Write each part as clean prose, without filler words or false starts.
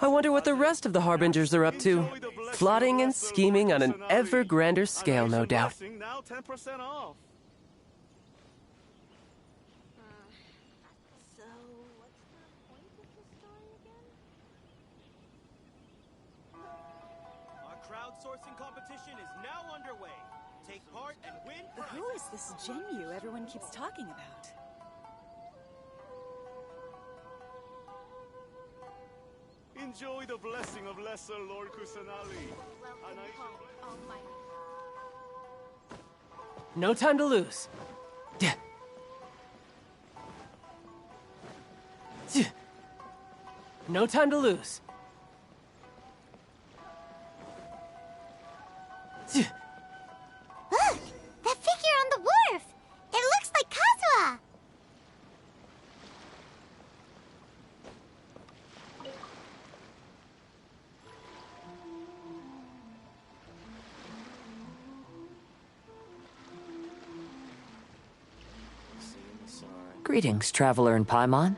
I wonder what the rest of the Harbingers are up to. Plotting and scheming on an ever grander scale, no doubt. Now 10% off. So, what's the point of the story again? Our crowdsourcing competition is now underway. Take part and win prizes. Who is this Jinyu everyone keeps talking about? Enjoy the blessing of Lesser Lord Kusanali. Welcome home, Almighty. No time to lose. No time to lose. Look! That figure on the wharf! It looks like Kazuha! Greetings, traveler in Paimon.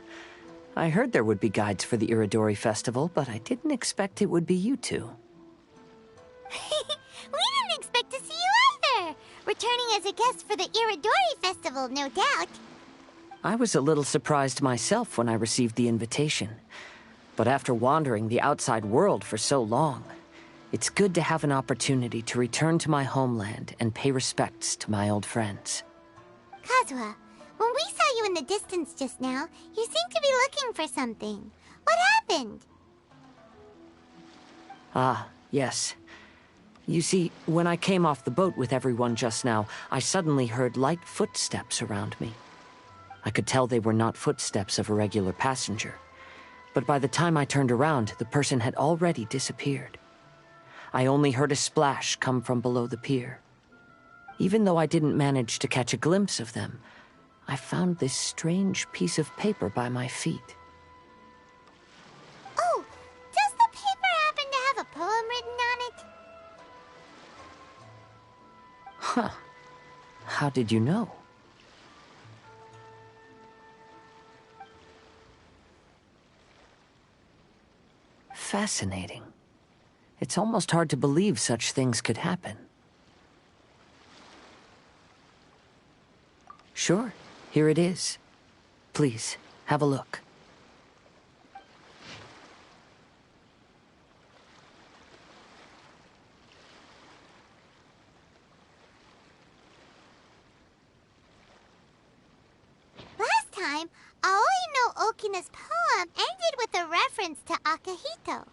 I heard there would be guides for the Iridori Festival, but I didn't expect it would be you two. We didn't expect to see you either! Returning as a guest for the Iridori Festival, no doubt. I was a little surprised myself when I received the invitation. But after wandering the outside world for so long, it's good to have an opportunity to return to my homeland and pay respects to my old friends. Kazuha, when we saw you in the distance just now, you seemed to be looking for something. What happened? Ah, yes. You see, when I came off the boat with everyone just now, I suddenly heard light footsteps around me. I could tell they were not footsteps of a regular passenger. But by the time I turned around, the person had already disappeared. I only heard a splash come from below the pier. Even though I didn't manage to catch a glimpse of them, I found this strange piece of paper by my feet. Oh, does the paper happen to have a poem written on it? Huh. How did you know? Fascinating. It's almost hard to believe such things could happen. Sure, here it is. Please, have a look. Last time, Aoi no Okina's poem ended with a reference to Akihito.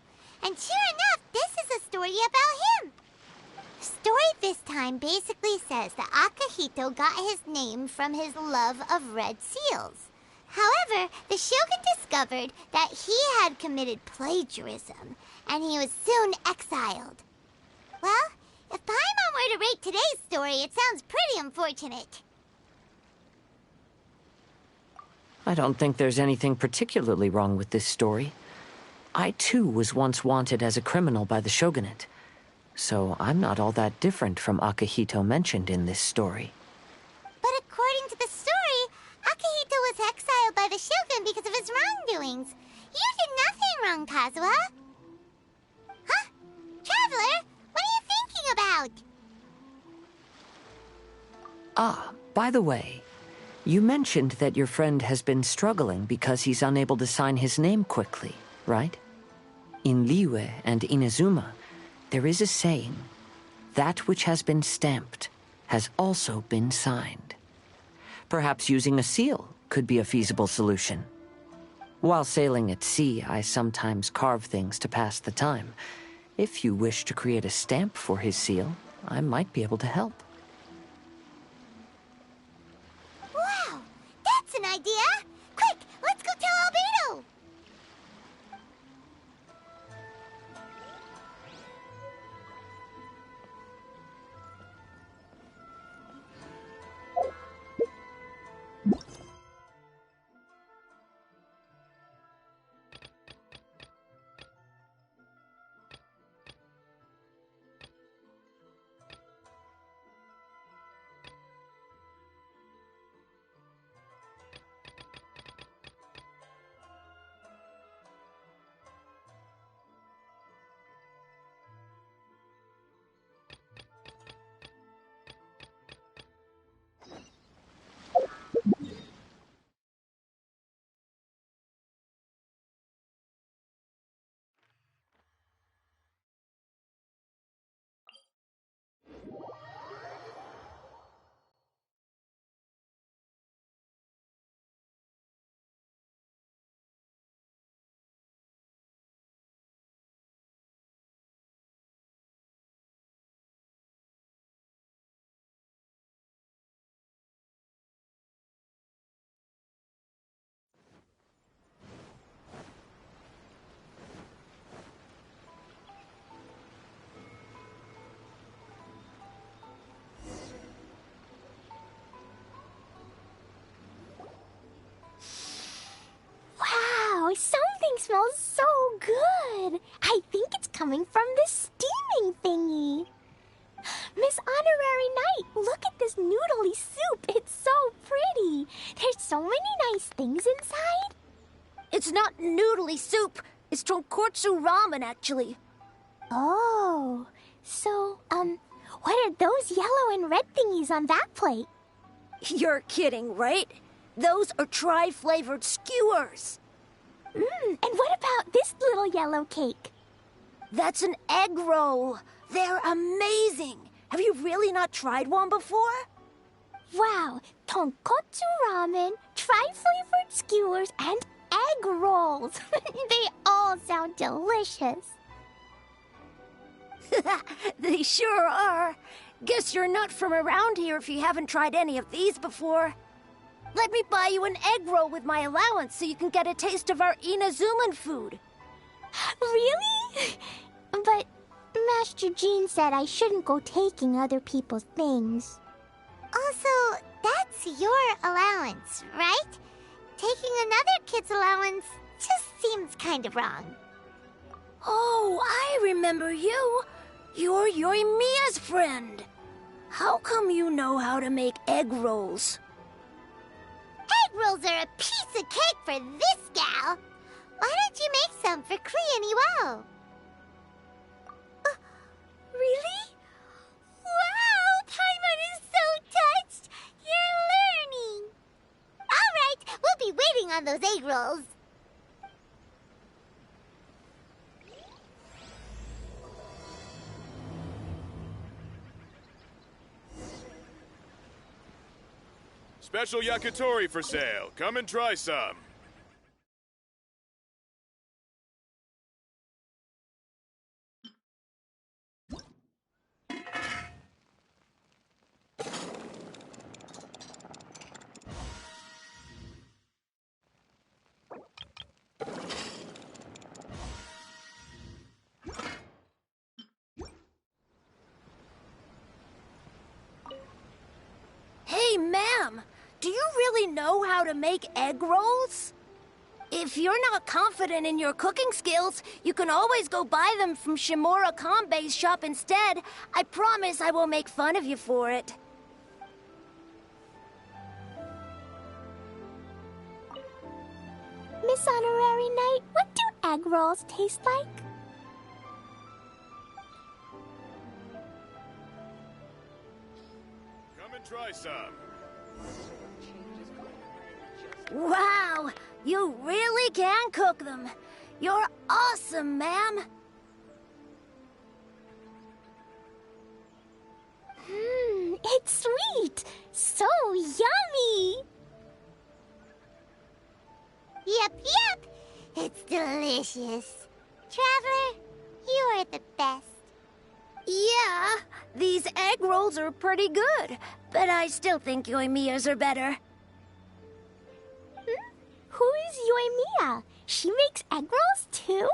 And sure enough, this is a story about him. The story this time basically says that Akihito got his name from his love of red seals. However, the shogun discovered that he had committed plagiarism, and he was soon exiled. Well, if Paimon were to rate today's story, it sounds pretty unfortunate. I don't think there's anything particularly wrong with this story. I too was once wanted as a criminal by the shogunate, so I'm not all that different from Akihito mentioned in this story. But according to the story, Akihito was exiled by the shogun because of his wrongdoings. You did nothing wrong, Kazuha. Huh? Traveler, what are you thinking about? Ah, by the way, you mentioned that your friend has been struggling because he's unable to sign his name quickly, right? In Liyue and Inazuma, there is a saying, that which has been stamped has also been signed. Perhaps using a seal could be a feasible solution. While sailing at sea, I sometimes carve things to pass the time. If you wish to create a stamp for his seal, I might be able to help. Wow, that's an idea! Quick, let's go tell Albedo! Everything smells so good. I think it's coming from this steaming thingy. Miss Honorary Knight, look at this noodly soup. It's so pretty. There's so many nice things inside. It's not noodly soup. It's tonkotsu ramen, actually. Oh, so, what are those yellow and red thingies on that plate? You're kidding, right? Those are tri-flavored skewers. And what about this little yellow cake? That's an egg roll. They're amazing. Have you really not tried one before? Wow, tonkotsu ramen, tri-flavored skewers, and egg rolls. They all sound delicious. They sure are. Guess you're not from around here if you haven't tried any of these before. Let me buy you an egg roll with my allowance so you can get a taste of our Inazuman food. Really? But Master Jean said I shouldn't go taking other people's things. Also, that's your allowance, right? Taking another kid's allowance just seems kind of wrong. Oh, I remember you. You're Yoimiya's friend. How come you know how to make egg rolls? Egg rolls are a piece of cake for this gal. Why don't you make some for Clea Well? Really? Wow, Paimon is so touched. You're learning. All right, we'll be waiting on those egg rolls. Special yakitori for sale. Come and try some. Hey, ma'am, do you really know how to make egg rolls? If you're not confident in your cooking skills, you can always go buy them from Shimura Kanbei's shop instead. I promise I won't make fun of you for it. Miss Honorary Knight, what do egg rolls taste like? Come and try some. Wow, you really can cook them. You're awesome, ma'am. It's sweet. So yummy. Yep. It's delicious. Traveler, you are the best. Yeah, these egg rolls are pretty good, but I still think Yoimiya's are better. Who is Yoimiya? She makes egg rolls too?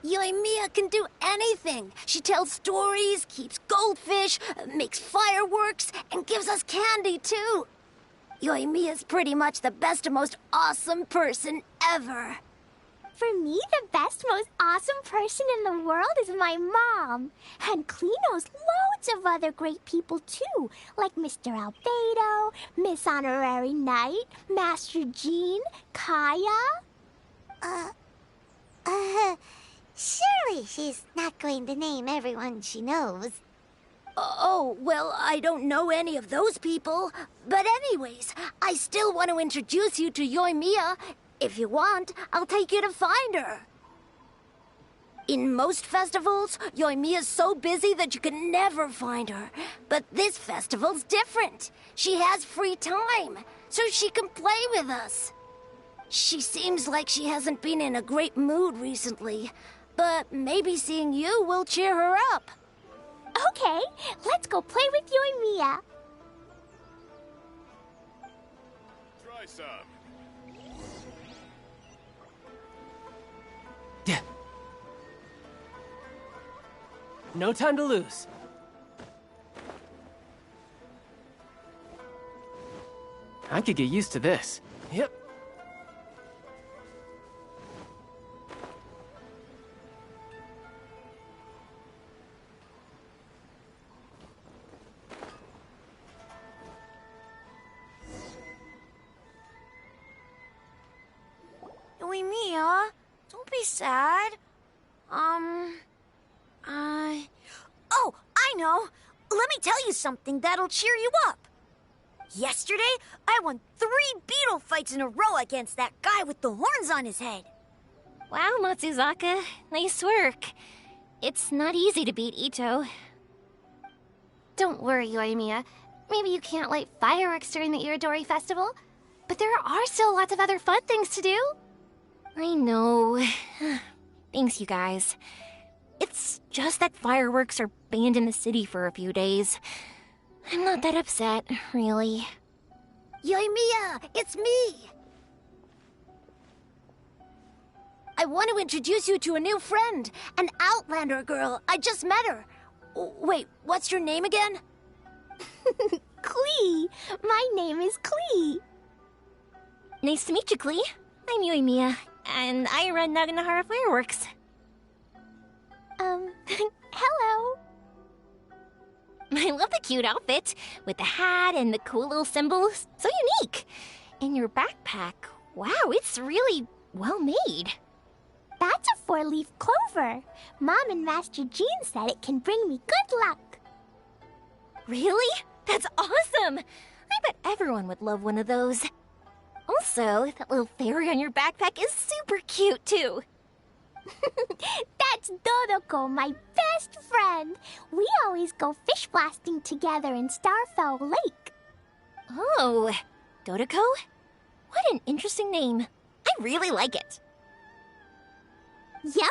Yoimiya can do anything. She tells stories, keeps goldfish, makes fireworks, and gives us candy too. Yoimiya's pretty much the best and most awesome person ever. For me, the best, most awesome person in the world is my mom. And Klee knows loads of other great people too, like Mr. Albedo, Miss Honorary Knight, Master Jean, Kaya. Surely she's not going to name everyone she knows. Oh, well, I don't know any of those people. But anyways, I still want to introduce you to Yoimiya. If you want, I'll take you to find her. In most festivals, Yoimiya's so busy that you can never find her. But this festival's different. She has free time, so she can play with us. She seems like she hasn't been in a great mood recently, but maybe seeing you will cheer her up. Okay, let's go play with Yoimiya. Try some. Yeah. No time to lose. I could get used to this. Yep. Yoimiya, don't be sad. Oh, I know. Let me tell you something that'll cheer you up. Yesterday, I won 3 beetle fights in a row against that guy with the horns on his head. Wow, Matsuzaka. Nice work. It's not easy to beat Ito. Don't worry, Yoimiya. Maybe you can't light fireworks during the Iridori Festival, but there are still lots of other fun things to do. I know. Thanks, you guys. It's just that fireworks are banned in the city for a few days. I'm not that upset, really. Yoimiya, it's me! I want to introduce you to a new friend, an Outlander girl. I just met her. Wait, what's your name again? Klee. My name is Klee. Nice to meet you, Klee. I'm Yoimiya, and I run Naganahara Fireworks. Hello. I love the cute outfit, with the hat and the cool little symbols. So unique. And your backpack, wow, it's really well made. That's a 4-leaf clover. Mom and Master Jean said it can bring me good luck. Really? That's awesome! I bet everyone would love one of those. Also, that little fairy on your backpack is super cute, too. That's Dodoko, my best friend. We always go fish blasting together in Starfell Lake. Oh, Dodoko? What an interesting name. I really like it. Yep.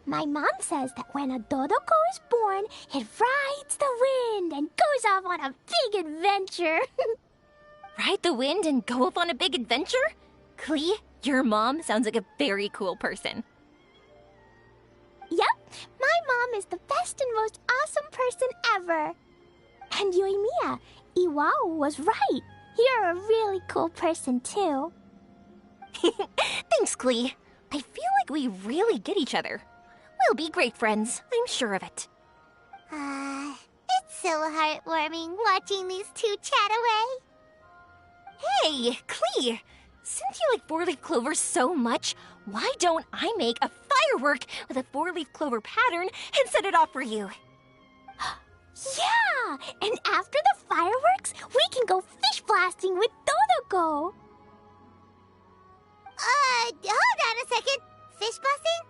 My mom says that when a Dodoko is born, it rides the wind and goes off on a big adventure. Ride the wind and go off on a big adventure? Klee, your mom sounds like a very cool person. Yep, my mom is the best and most awesome person ever. And Yoimiya, Iwao was right. You're a really cool person, too. Thanks, Klee. I feel like we really get each other. We'll be great friends, I'm sure of it. It's so heartwarming watching these two chat away. Hey, Klee! Since you like 4-leaf clover so much, why don't I make a firework with a 4-leaf clover pattern and set it off for you? Yeah! And after the fireworks, we can go fish blasting with Dodoko. Hold on a second. Fish blasting?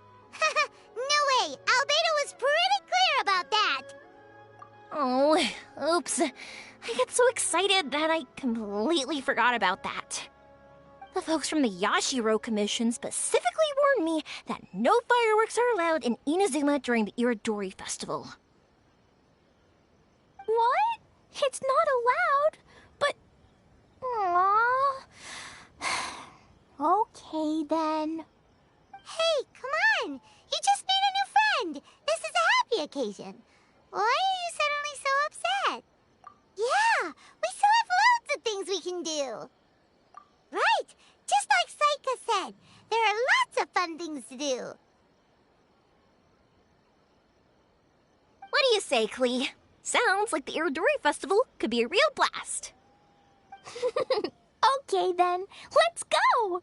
No way! Albedo was pretty clear about that. Oh, oops. I got so excited that I completely forgot about that. The folks from the Yashiro Commission specifically warned me that no fireworks are allowed in Inazuma during the Iridori Festival. What? It's not allowed? But... Aww... Okay, then. Hey, come on! You just made a new friend! This is a happy occasion. Why are you suddenly so upset? Yeah, we still have loads of things we can do. Right, just like Saika said, there are lots of fun things to do. What do you say, Klee? Sounds like the Iridori Festival could be a real blast. Okay, then. Let's go!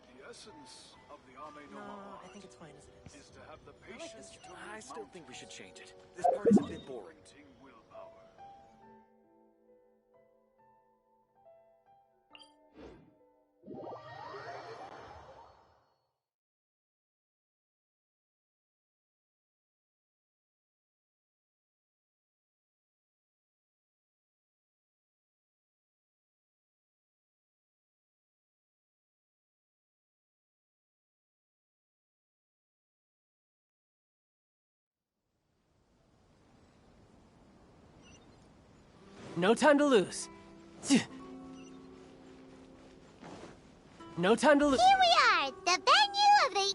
The essence of the Ame no No, Mama I think it's fine as it is. is to have the patience to I still think we should change it. This part is a bit boring. mounting willpower. No time to lose. No time to lose. Here we are, the venue of the...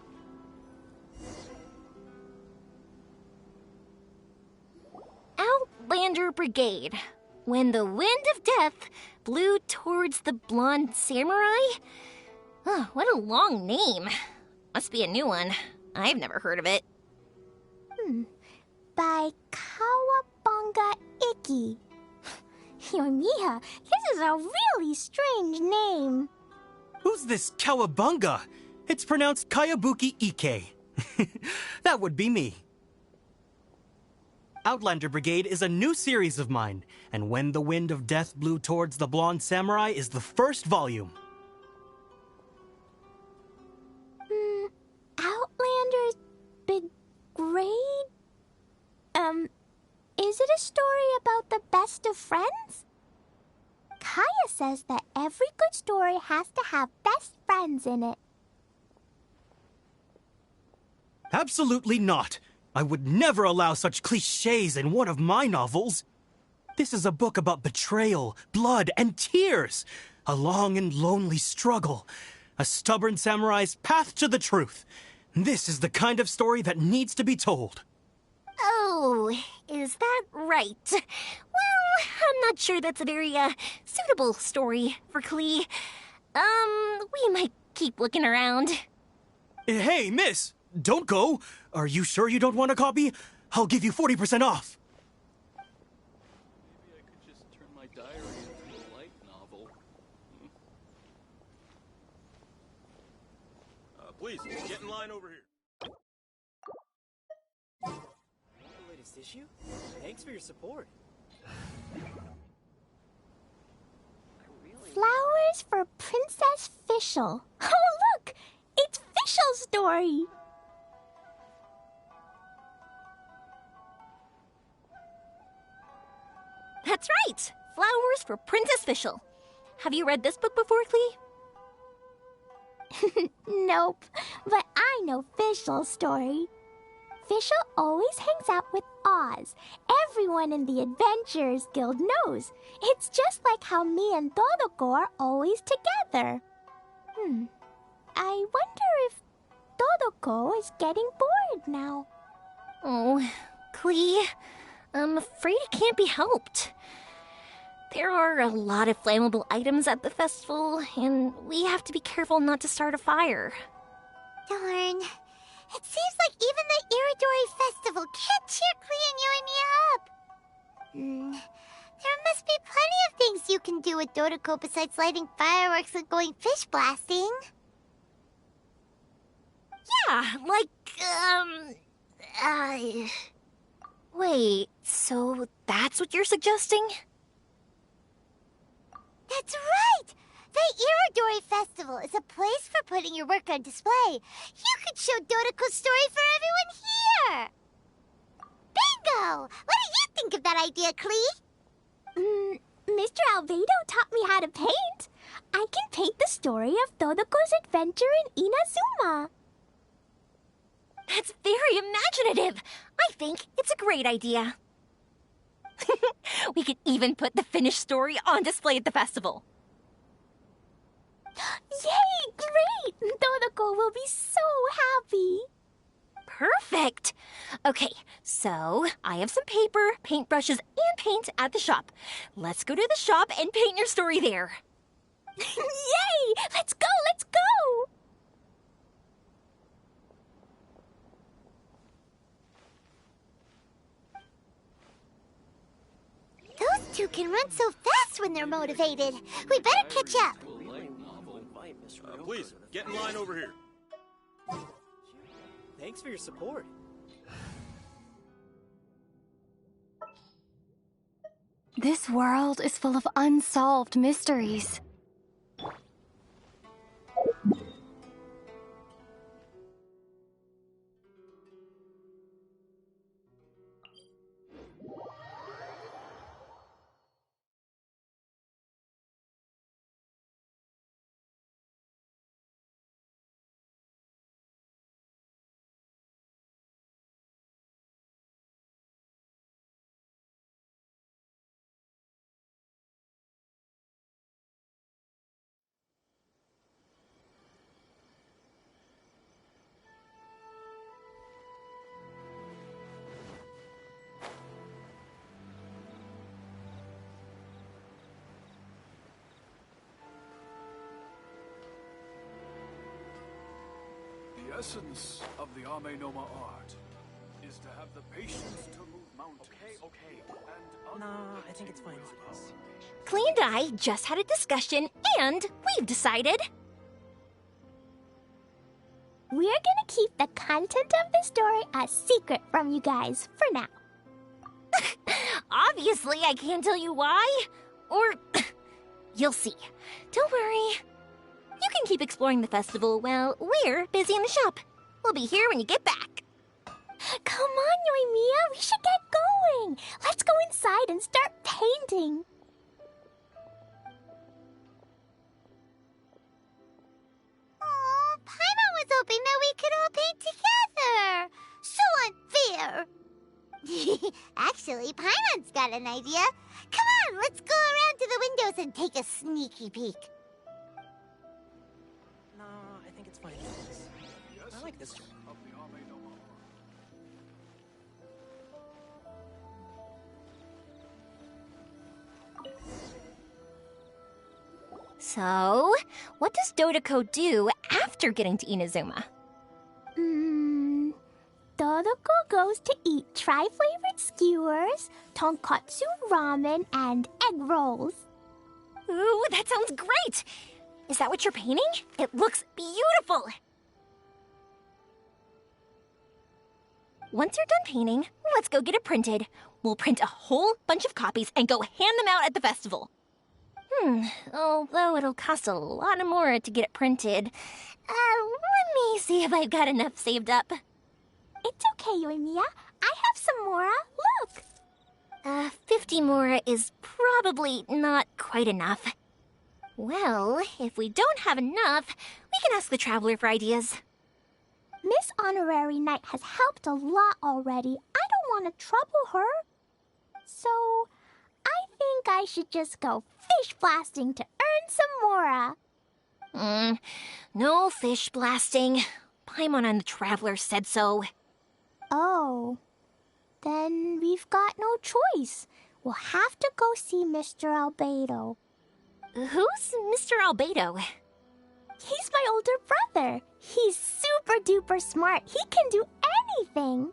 Outlander Brigade. When the wind of death blew towards the blonde samurai? Oh, what a long name. Must be a new one. I've never heard of it. By Kawabunga Iki. Yoimiya, this is a really strange name. Who's this Kawabunga? It's pronounced Kayabuki Ike. That would be me. Outlander Brigade is a new series of mine, and When the Wind of Death Blew Towards the Blonde Samurai is the first volume. Outlander's Brigade? Is it a story about the best of friends? Kaya says that every good story has to have best friends in it. Absolutely not. I would never allow such cliches in one of my novels. This is a book about betrayal, blood, and tears. A long and lonely struggle. A stubborn samurai's path to the truth. This is the kind of story that needs to be told. Oh, is that right? Well, I'm not sure that's a very, suitable story for Klee. We might keep looking around. Hey, miss! Don't go! Are you sure you don't want a copy? I'll give you 40% off! Maybe I could just turn my diary into a light novel. Please, get in line over here. The latest issue? Thanks for your support. Flowers for Princess Fischl. Oh, look! It's Fischl's story! That's right! Flowers for Princess Fischl. Have you read this book before, Klee? Nope, but I know Fischl's story. Fischl always hangs out with Oz. Everyone in the Adventurers Guild knows. It's just like how me and Todoko are always together. I wonder if Todoko is getting bored now. Oh, Klee, I'm afraid it can't be helped. There are a lot of flammable items at the festival, and we have to be careful not to start a fire. Darn. It seems like even the Iridori Festival can't cheer Klee and Yoimiya up. There must be plenty of things you can do with Dodoko besides lighting fireworks and going fish blasting. Yeah, like, Wait, so that's what you're suggesting? That's right! The Iridori Festival is a place for putting your work on display. You could show Dodoko's story for everyone here! Bingo! What do you think of that idea, Klee? Mr. Albedo taught me how to paint. I can paint the story of Dodoko's adventure in Inazuma. That's very imaginative. I think it's a great idea. We could even put the finished story on display at the festival. Yay! Great! Dodoko will be so happy. Perfect. Okay, so I have some paper, paintbrushes, and paint at the shop. Let's go to the shop and paint your story there. Yay! Let's go! Let's go! Those two can run so fast when they're motivated. We better catch up. Please, get in line over here. Thanks for your support. This world is full of unsolved mysteries. The essence of the Ame Noma art is to have the patience to move mountains. Okay. And Nah, I think it's fine as it is. Clee and I just had a discussion, and we've decided. We're gonna keep the content of the story a secret from you guys for now. Obviously, I can't tell you why. Or, you'll see. Don't worry. You can keep exploring the festival while we're busy in the shop. We'll be here when you get back. Come on, Yoimiya, we should get going. Let's go inside and start painting. Oh, Paimon was hoping that we could all paint together. So unfair. Actually, Paimon's got an idea. Come on, let's go around to the windows and take a sneaky peek. Nah, I think it's fine as it is. I like this one. So, what does Dodoko do after getting to Inazuma? Dodoko goes to eat tri-flavored skewers, tonkatsu ramen, and egg rolls. Ooh, that sounds great! Is that what you're painting? It looks beautiful! Once you're done painting, let's go get it printed. We'll print a whole bunch of copies and go hand them out at the festival. Although it'll cost a lot more to get it printed. Let me see if I've got enough saved up. It's okay, Yoimiya. I have some more. Look! 50 more is probably not quite enough. Well, if we don't have enough, we can ask the Traveler for ideas. Miss Honorary Knight has helped a lot already. I don't want to trouble her. So, I think I should just go fish blasting to earn some mora. No fish blasting. Paimon and the Traveler said so. Oh. Then we've got no choice. We'll have to go see Mr. Albedo. Who's Mr. Albedo? He's my older brother. He's super duper smart. He can do anything.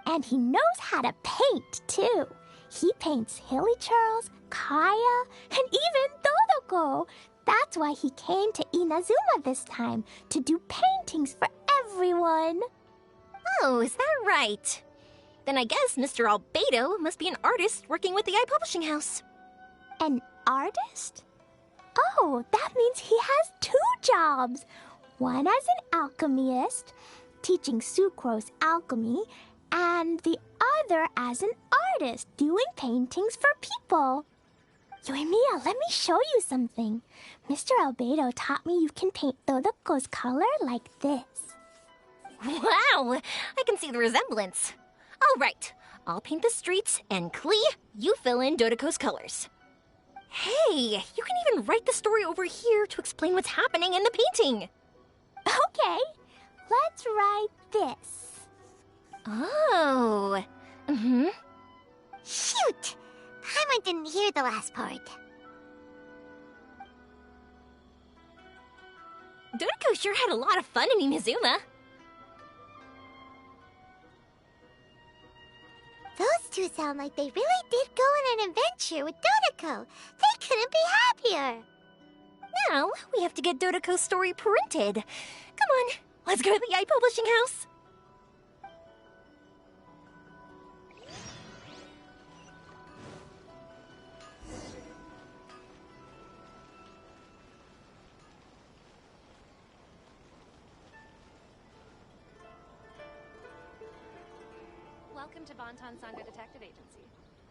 And he knows how to paint, too. He paints Hilly Charles, Kaya, and even Dodoko. That's why he came to Inazuma this time, to do paintings for everyone. Oh, is that right? Then I guess Mr. Albedo must be an artist working with the iPublishing House. An artist? Oh, that means he has 2 jobs. One as an alchemist, teaching Sucrose alchemy, and the other as an artist, doing paintings for people. Yoimiya, let me show you something. Mr. Albedo taught me you can paint Dodoko's color like this. Wow, I can see the resemblance. All right, I'll paint the streets, and Klee, you fill in Dodoko's colors. Hey, you can even write the story over here to explain what's happening in the painting. Okay, let's write this. Oh, Shoot! Paimon didn't hear the last part. Dodoko sure had a lot of fun in Inazuma. Those 2 sound like they really did go on an adventure with Dodoko. They couldn't be happier. Now, we have to get Dodoko's story printed. Come on, let's go to the iPublishing House. Welcome to Bonton Sanga Detective Agency.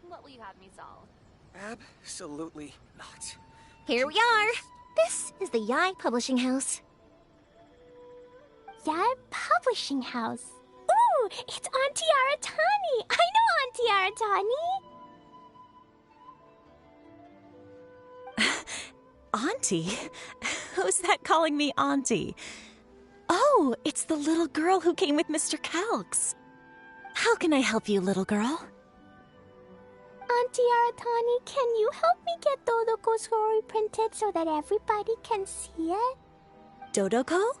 What will you have me solve? Absolutely not. Here we are. This is the Yai Publishing House. Yai Publishing House. Ooh, it's Auntie Aratani. I know Auntie Aratani. Auntie? Who's that calling me Auntie? Oh, it's the little girl who came with Mr. Calx. How can I help you, little girl? Auntie Aratani, can you help me get Dodoko's story printed so that everybody can see it? Dodoko?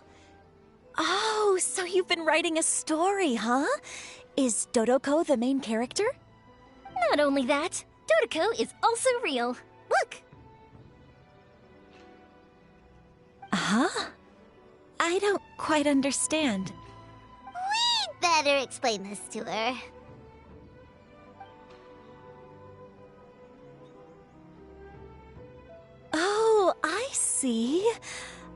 Oh, so you've been writing a story, huh? Is Dodoko the main character? Not only that, Dodoko is also real. Look! Huh? I don't quite understand. We'd better explain this to her. Oh, I see.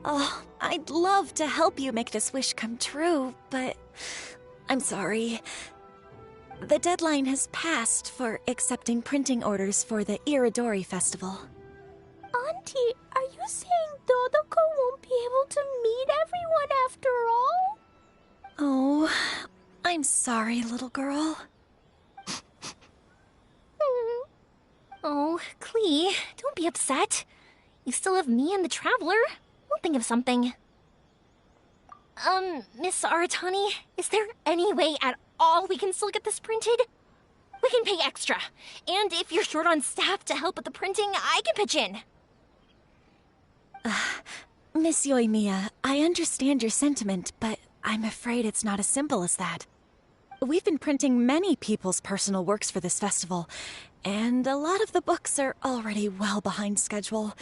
Oh, I'd love to help you make this wish come true, but I'm sorry. The deadline has passed for accepting printing orders for the Iridori Festival. Auntie, are you saying Dodoko won't be able to meet everyone after all? Oh, I'm sorry, little girl. Oh, Klee, don't be upset. You still have me and the Traveler. We'll think of something. Miss Aratani, is there any way at all we can still get this printed? We can pay extra. And if you're short on staff to help with the printing, I can pitch in. Miss Yoimiya, I understand your sentiment, but I'm afraid it's not as simple as that. We've been printing many people's personal works for this festival, and a lot of the books are already well behind schedule.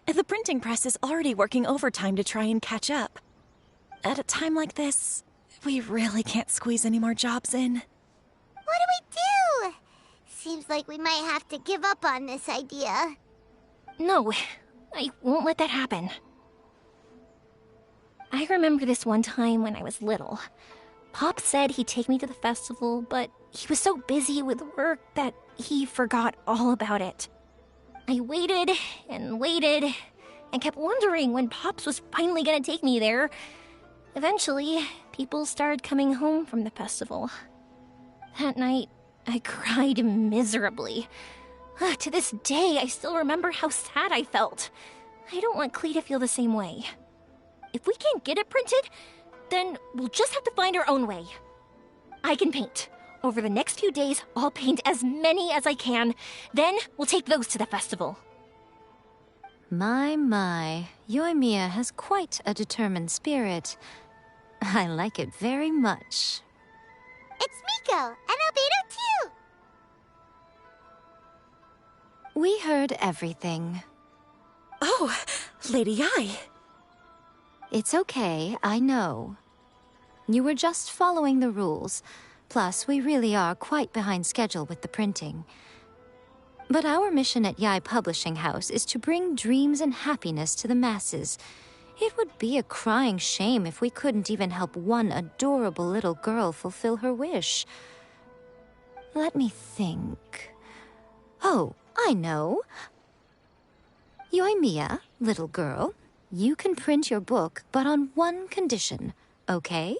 The printing press is already working overtime to try and catch up. At a time like this, we really can't squeeze any more jobs in. What do we do? Seems like we might have to give up on this idea. No, I won't let that happen. I remember this one time when I was little. Pop said he'd take me to the festival, but he was so busy with work that he forgot all about it. I waited and waited and kept wondering when Pops was finally gonna take me there. Eventually, people started coming home from the festival. That night, I cried miserably. To this day, I still remember how sad I felt. I don't want Klee to feel the same way. If we can't get it printed, then we'll just have to find our own way. I can paint. Over the next few days, I'll paint as many as I can. Then we'll take those to the festival. My. Yoimiya has quite a determined spirit. I like it very much. It's Miko and Albedo too. We heard everything. Oh, Lady Ai. It's okay, I know. You were just following the rules. Plus, we really are quite behind schedule with the printing. But our mission at Yae Publishing House is to bring dreams and happiness to the masses. It would be a crying shame if we couldn't even help one adorable little girl fulfill her wish. Let me think. Oh, I know. Yoimiya, little girl, you can print your book, but on one condition, okay?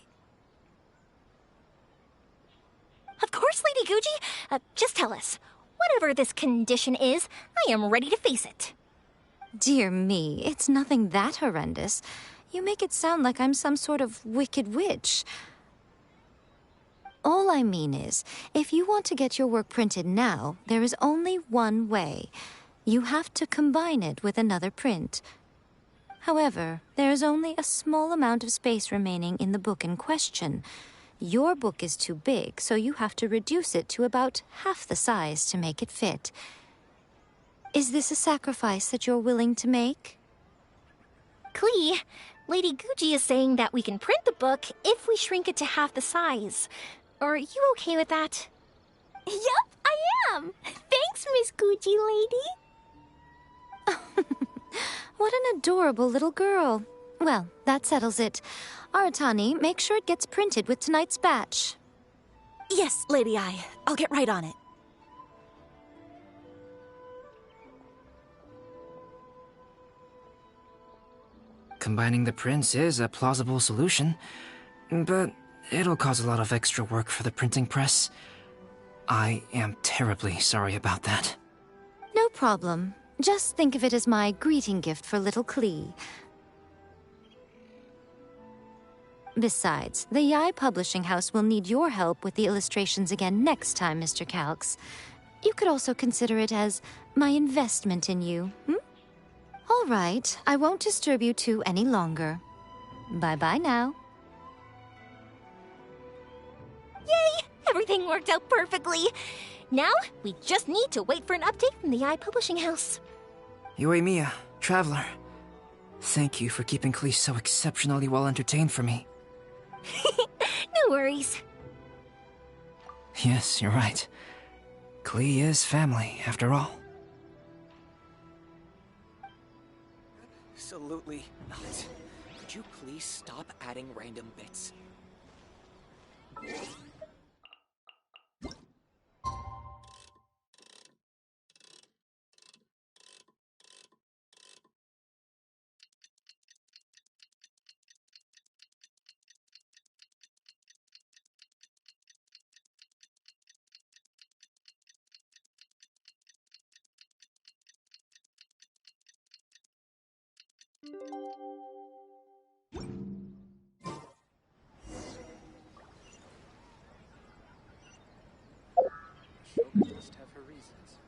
Of course, Lady Guji. Just tell us. Whatever this condition is, I am ready to face it. Dear me, it's nothing that horrendous. You make it sound like I'm some sort of wicked witch. All I mean is, if you want to get your work printed now, there is only one way. You have to combine it with another print. However, there is only a small amount of space remaining in the book in question. Your book is too big, so you have to reduce it to about half the size to make it fit. Is this a sacrifice that you're willing to make? Klee, Lady Guji is saying that we can print the book if we shrink it to half the size. Are you okay with that? Yup, I am. Thanks, Miss Guji lady. What an adorable little girl. Well, that settles it. Aratani, make sure it gets printed with tonight's batch. Yes, Lady Ai. I'll get right on it. Combining the prints is a plausible solution, but it'll cause a lot of extra work for the printing press. I am terribly sorry about that. No problem. Just think of it as my greeting gift for little Klee. Besides, the Yae Publishing House will need your help with the illustrations again next time, Mr. Calx. You could also consider it as my investment in you, All right, I won't disturb you two any longer. Bye-bye now. Yay! Everything worked out perfectly. Now, we just need to wait for an update from the Publishing House. Yoimiya, Traveler. Thank you for keeping Klee so exceptionally well entertained for me. No worries. Yes, you're right. Klee is family, after all. Absolutely not. Could you please stop adding random bits? She must have her reasons.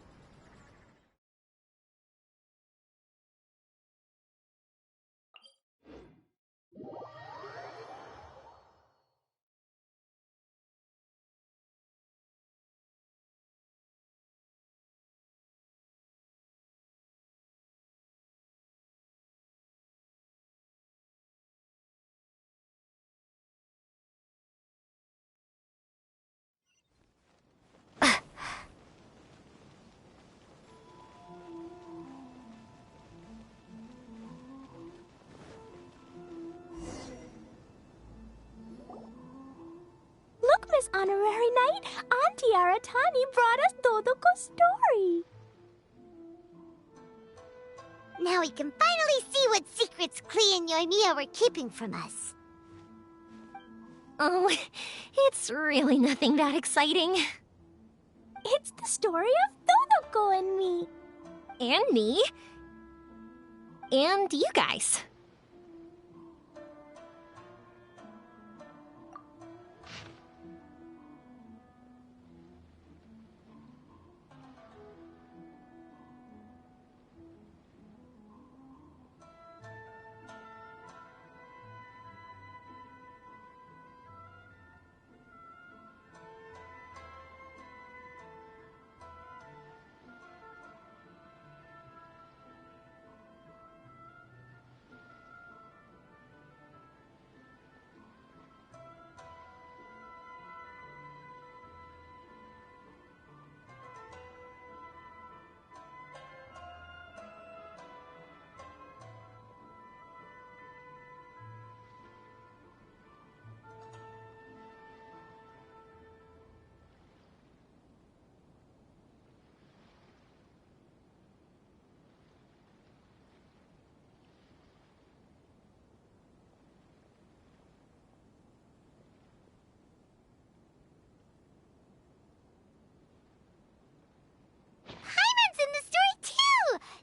Look, Miss Honorary Knight, Auntie Aratani brought us Dodoko's story. Now we can finally see what secrets Klee and Yoimiya were keeping from us. Oh, it's really nothing that exciting. It's the story of Dodoko and me. And me. And you guys.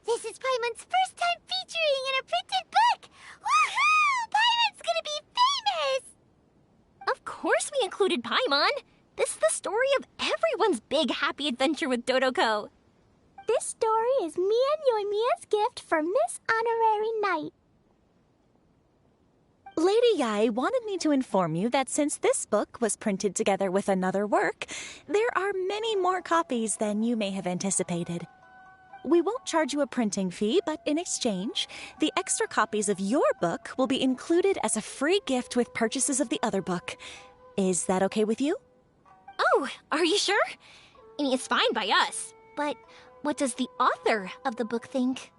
This is Paimon's first time featuring in a printed book! Woohoo! Paimon's gonna be famous! Of course we included Paimon. This is the story of everyone's big happy adventure with Dodoko. This story is me and Yoimiya's gift for Miss Honorary Knight. Lady Yai wanted me to inform you that since this book was printed together with another work, there are many more copies than you may have anticipated. We won't charge you a printing fee, but in exchange, the extra copies of your book will be included as a free gift with purchases of the other book. Is that okay with you? Oh, are you sure? I mean, it's fine by us. But what does the author of the book think?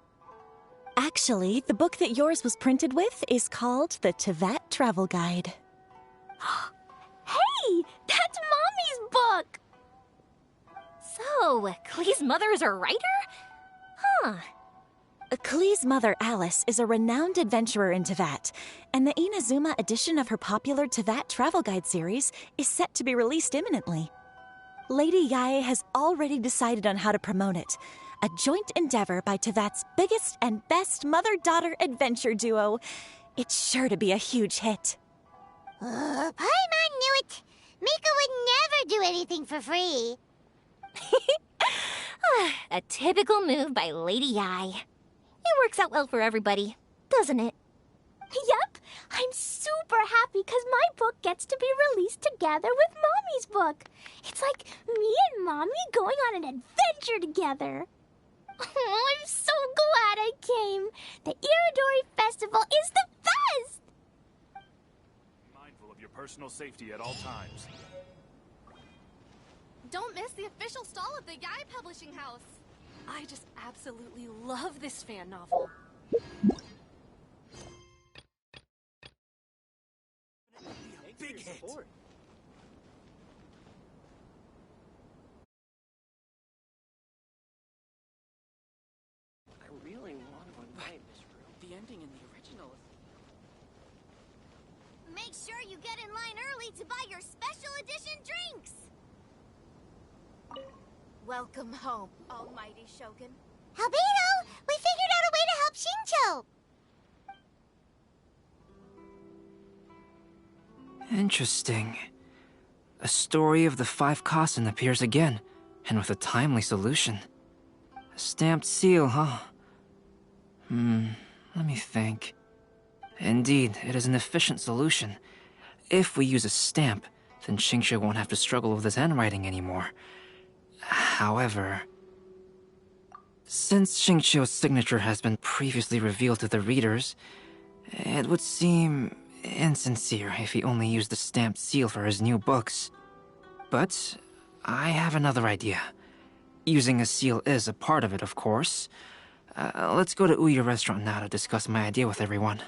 Actually, the book that yours was printed with is called the Tevat Travel Guide. Hey, that's Mommy's book! So, Klee's mother is a writer? Huh. Klee's mother, Alice, is a renowned adventurer in Tevat, and the Inazuma edition of her popular Tevat Travel Guide series is set to be released imminently. Lady Yae has already decided on how to promote it, a joint endeavor by Tevat's biggest and best mother-daughter adventure duo. It's sure to be a huge hit. Paimon knew it! Miko would never do anything for free. A typical move by Lady Yae. It works out well for everybody, doesn't it? Yep, I'm super happy because my book gets to be released together with Mommy's book. It's like me and Mommy going on an adventure together. Oh, I'm so glad I came. The Iridori Festival is the best! Be mindful of your personal safety at all times. Don't miss the official stall of the Yai Publishing House. I just absolutely love this fan novel. Big hit. I really want to invite Miss Rue. The ending in the original is... Make sure you get in line early to buy your special edition drinks! Welcome home, Almighty Shogun. Albedo, we figured out a way to help Shincho! Interesting. A story of the 5 Kasen appears again, and with a timely solution. A stamped seal, huh? Let me think. Indeed, it is an efficient solution. If we use a stamp, then Xingqiu won't have to struggle with his handwriting anymore. However, since Xingqiu's signature has been previously revealed to the readers, it would seem insincere if he only used the stamped seal for his new books. But I have another idea. Using a seal is a part of it, of course. Let's go to Ouya Restaurant now to discuss my idea with everyone.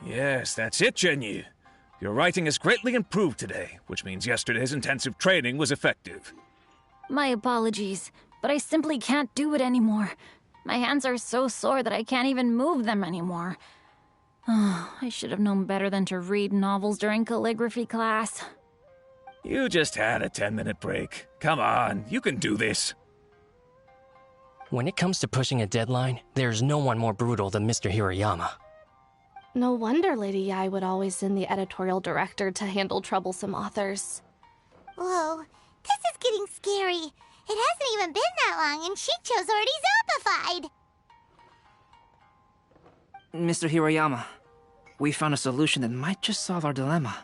Yes, that's it, Zhenyu. Your writing has greatly improved today, which means yesterday's intensive training was effective. My apologies, but I simply can't do it anymore. My hands are so sore that I can't even move them anymore. Oh, I should have known better than to read novels during calligraphy class. You just had a 10-minute break. Come on, you can do this. When it comes to pushing a deadline, there's no one more brutal than Mr. Hirayama. No wonder Lady Yai would always send the editorial director to handle troublesome authors. Whoa, this is getting scary. It hasn't even been that long and Shincho's already zombified. Mr. Hirayama, we found a solution that might just solve our dilemma.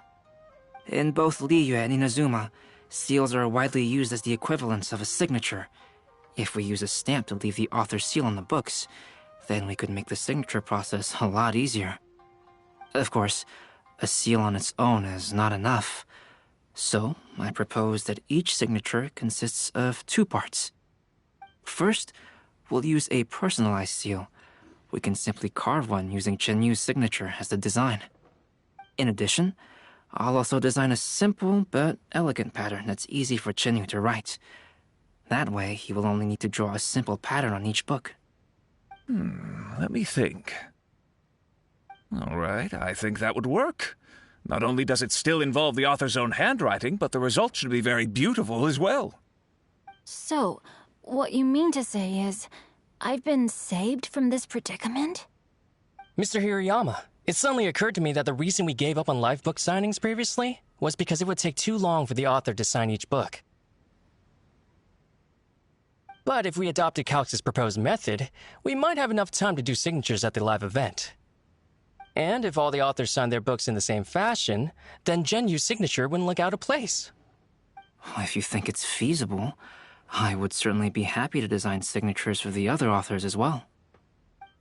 In both Liyue and Inazuma, seals are widely used as the equivalents of a signature. If we use a stamp to leave the author's seal on the books, then we could make the signature process a lot easier. Of course, a seal on its own is not enough. So, I propose that each signature consists of 2 parts. First, we'll use a personalized seal. We can simply carve one using Chenyu's signature as the design. In addition, I'll also design a simple but elegant pattern that's easy for Chenyu to write. That way, he will only need to draw a simple pattern on each book. Let me think. All right, I think that would work. Not only does it still involve the author's own handwriting, but the result should be very beautiful as well. So, what you mean to say is, I've been saved from this predicament? Mr. Hirayama, It suddenly occurred to me that the reason we gave up on live book signings previously was because it would take too long for the author to sign each book. But if we adopted Calx's proposed method, we might have enough time to do signatures at the live event. And if all the authors signed their books in the same fashion, then Genyu's signature wouldn't look out of place. If you think it's feasible, I would certainly be happy to design signatures for the other authors as well.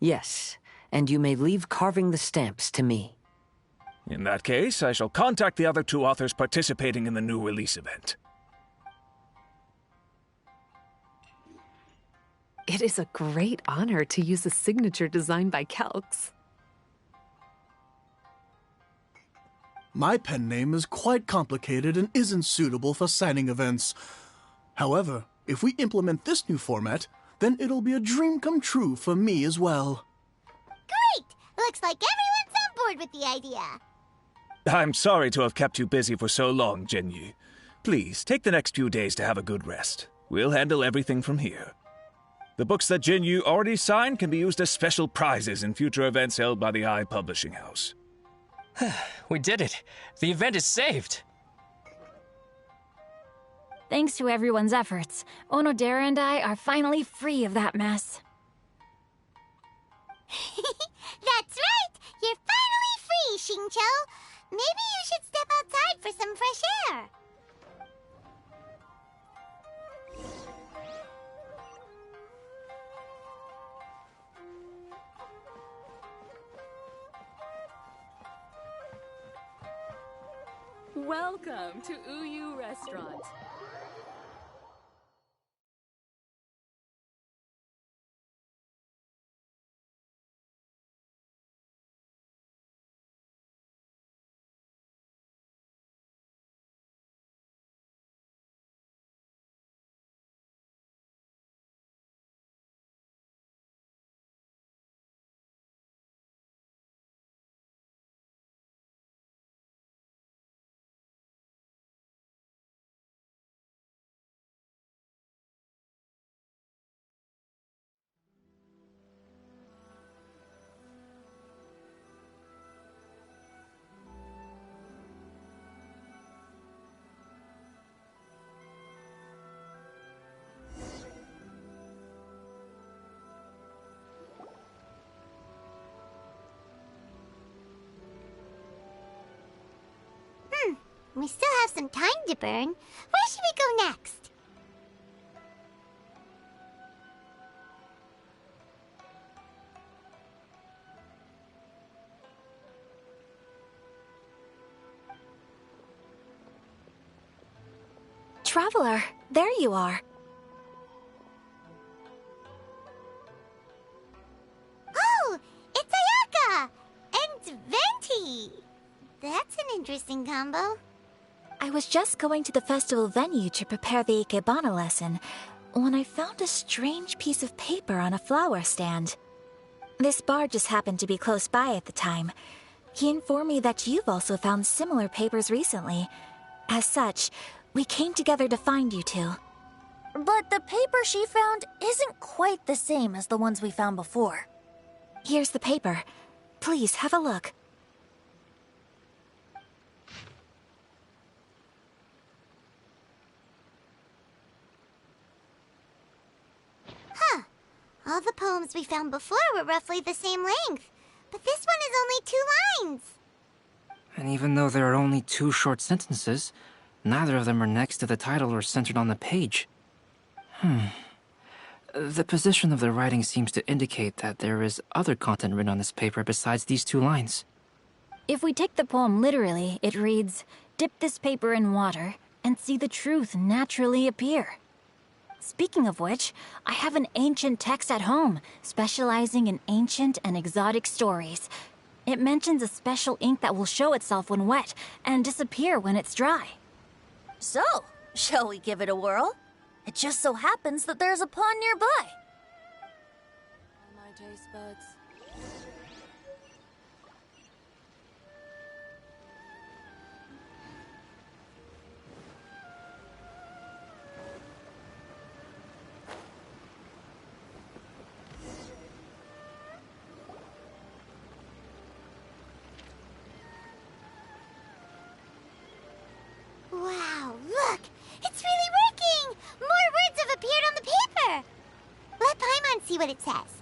Yes, and you may leave carving the stamps to me. In that case, I shall contact the other 2 authors participating in the new release event. It is a great honor to use a signature designed by Calx. My pen name is quite complicated and isn't suitable for signing events. However, if we implement this new format, then it'll be a dream come true for me as well. Great! Looks like everyone's on board with the idea. I'm sorry to have kept you busy for so long, Genyu. Please, take the next few days to have a good rest. We'll handle everything from here. The books that Genyu already signed can be used as special prizes in future events held by the Eye Publishing House. We did it. The event is saved. Thanks to everyone's efforts, Onodera and I are finally free of that mess. That's right! You're finally free, Xingqiu! Maybe you should step outside for some fresh air. Welcome to Uyu Restaurant. We still have some time to burn. Where should we go next? Traveler, there you are. Oh, it's Ayaka! And Venti! That's an interesting combo. I was just going to the festival venue to prepare the Ikebana lesson when I found a strange piece of paper on a flower stand. This bard just happened to be close by at the time. He informed me that you've also found similar papers recently. As such, we came together to find you two. But the paper she found isn't quite the same as the ones we found before. Here's the paper. Please, have a look. Huh. All the poems we found before were roughly the same length. But this one is only 2 lines. And even though there are only 2 short sentences, neither of them are next to the title or centered on the page. The position of the writing seems to indicate that there is other content written on this paper besides these 2 lines. If we take the poem literally, it reads, "Dip this paper in water and see the truth naturally appear." Speaking of which, I have an ancient text at home, specializing in ancient and exotic stories. It mentions a special ink that will show itself when wet and disappear when it's dry. So, shall we give it a whirl? It just so happens that there's a pond nearby. My taste buds. see what it says.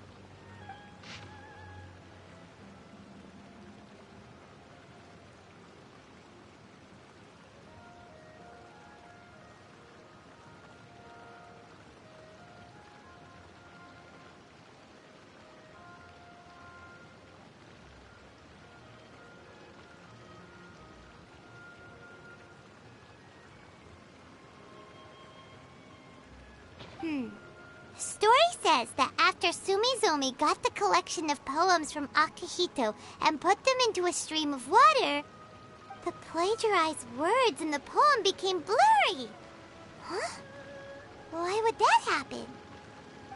Story says that after Sumizomi got the collection of poems from Akihito and put them into a stream of water, the plagiarized words in the poem became blurry. Huh? Why would that happen?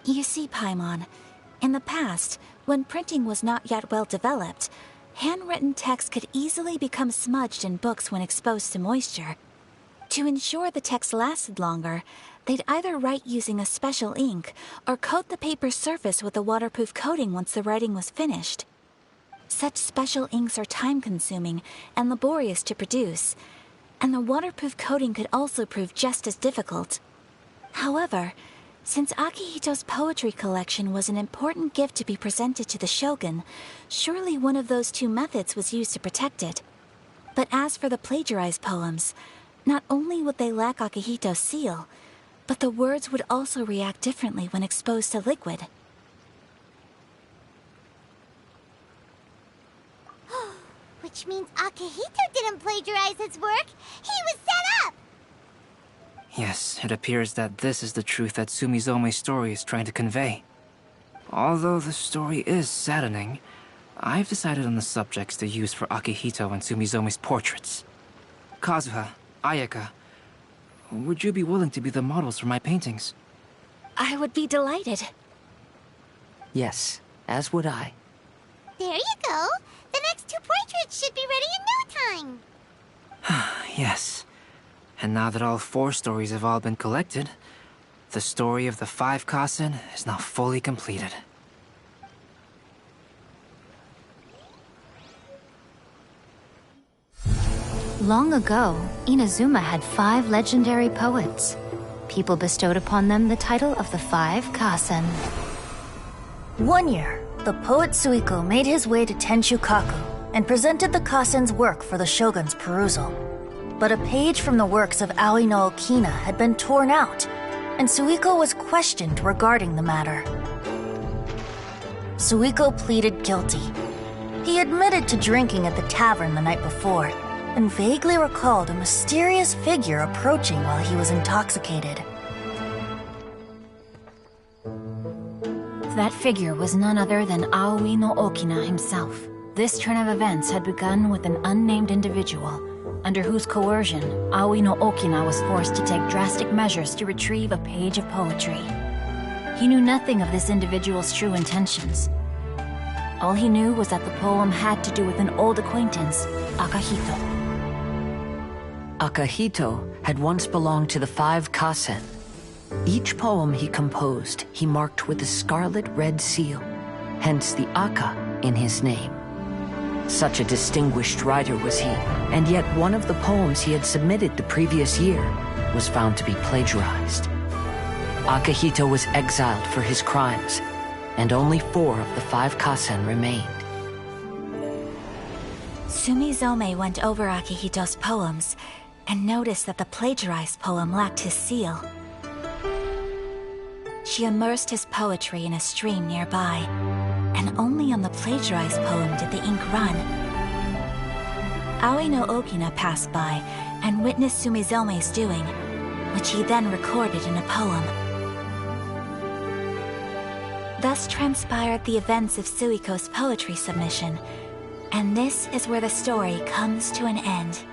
You see, Paimon, in the past, when printing was not yet well developed, handwritten text could easily become smudged in books when exposed to moisture. To ensure the text lasted longer, they'd either write using a special ink or coat the paper's surface with a waterproof coating once the writing was finished. Such special inks are time-consuming and laborious to produce, and the waterproof coating could also prove just as difficult. However, since Akihito's poetry collection was an important gift to be presented to the shogun, surely one of those two methods was used to protect it. But as for the plagiarized poems, not only would they lack Akihito's seal, but the words would also react differently when exposed to liquid. Which means Akihito didn't plagiarize his work. He was set up! Yes, it appears that this is the truth that Sumizome's story is trying to convey. Although the story is saddening, I've decided on the subjects to use for Akihito and Sumizome's portraits. Kazuha, Ayaka, would you be willing to be the models for my paintings? I would be delighted. Yes, as would I. There you go. The next two portraits should be ready in no time. Yes. And now that all 4 stories have all been collected, the story of the 5 Kasen is now fully completed. Long ago, Inazuma had 5 legendary poets. People bestowed upon them the title of the 5 Kasen. One year, the poet Suiko made his way to Tenshukaku and presented the Kasen's work for the shogun's perusal. But a page from the works of Aoi no Okina had been torn out, and Suiko was questioned regarding the matter. Suiko pleaded guilty. He admitted to drinking at the tavern the night before, and vaguely recalled a mysterious figure approaching while he was intoxicated. That figure was none other than Aoi no Okina himself. This turn of events had begun with an unnamed individual, under whose coercion, Aoi no Okina was forced to take drastic measures to retrieve a page of poetry. He knew nothing of this individual's true intentions. All he knew was that the poem had to do with an old acquaintance, Akihito. Akihito had once belonged to the 5 Kasen. Each poem he composed, he marked with a scarlet red seal, hence the Aka in his name. Such a distinguished writer was he, and yet one of the poems he had submitted the previous year was found to be plagiarized. Akihito was exiled for his crimes, and only 4 of the 5 Kasen remained. Sumizome went over Akihito's poems and noticed that the plagiarized poem lacked his seal. She immersed his poetry in a stream nearby, and only on the plagiarized poem did the ink run. Aoi no Okina passed by and witnessed Sumizome's doing, which he then recorded in a poem. Thus transpired the events of Suiko's poetry submission, and this is where the story comes to an end.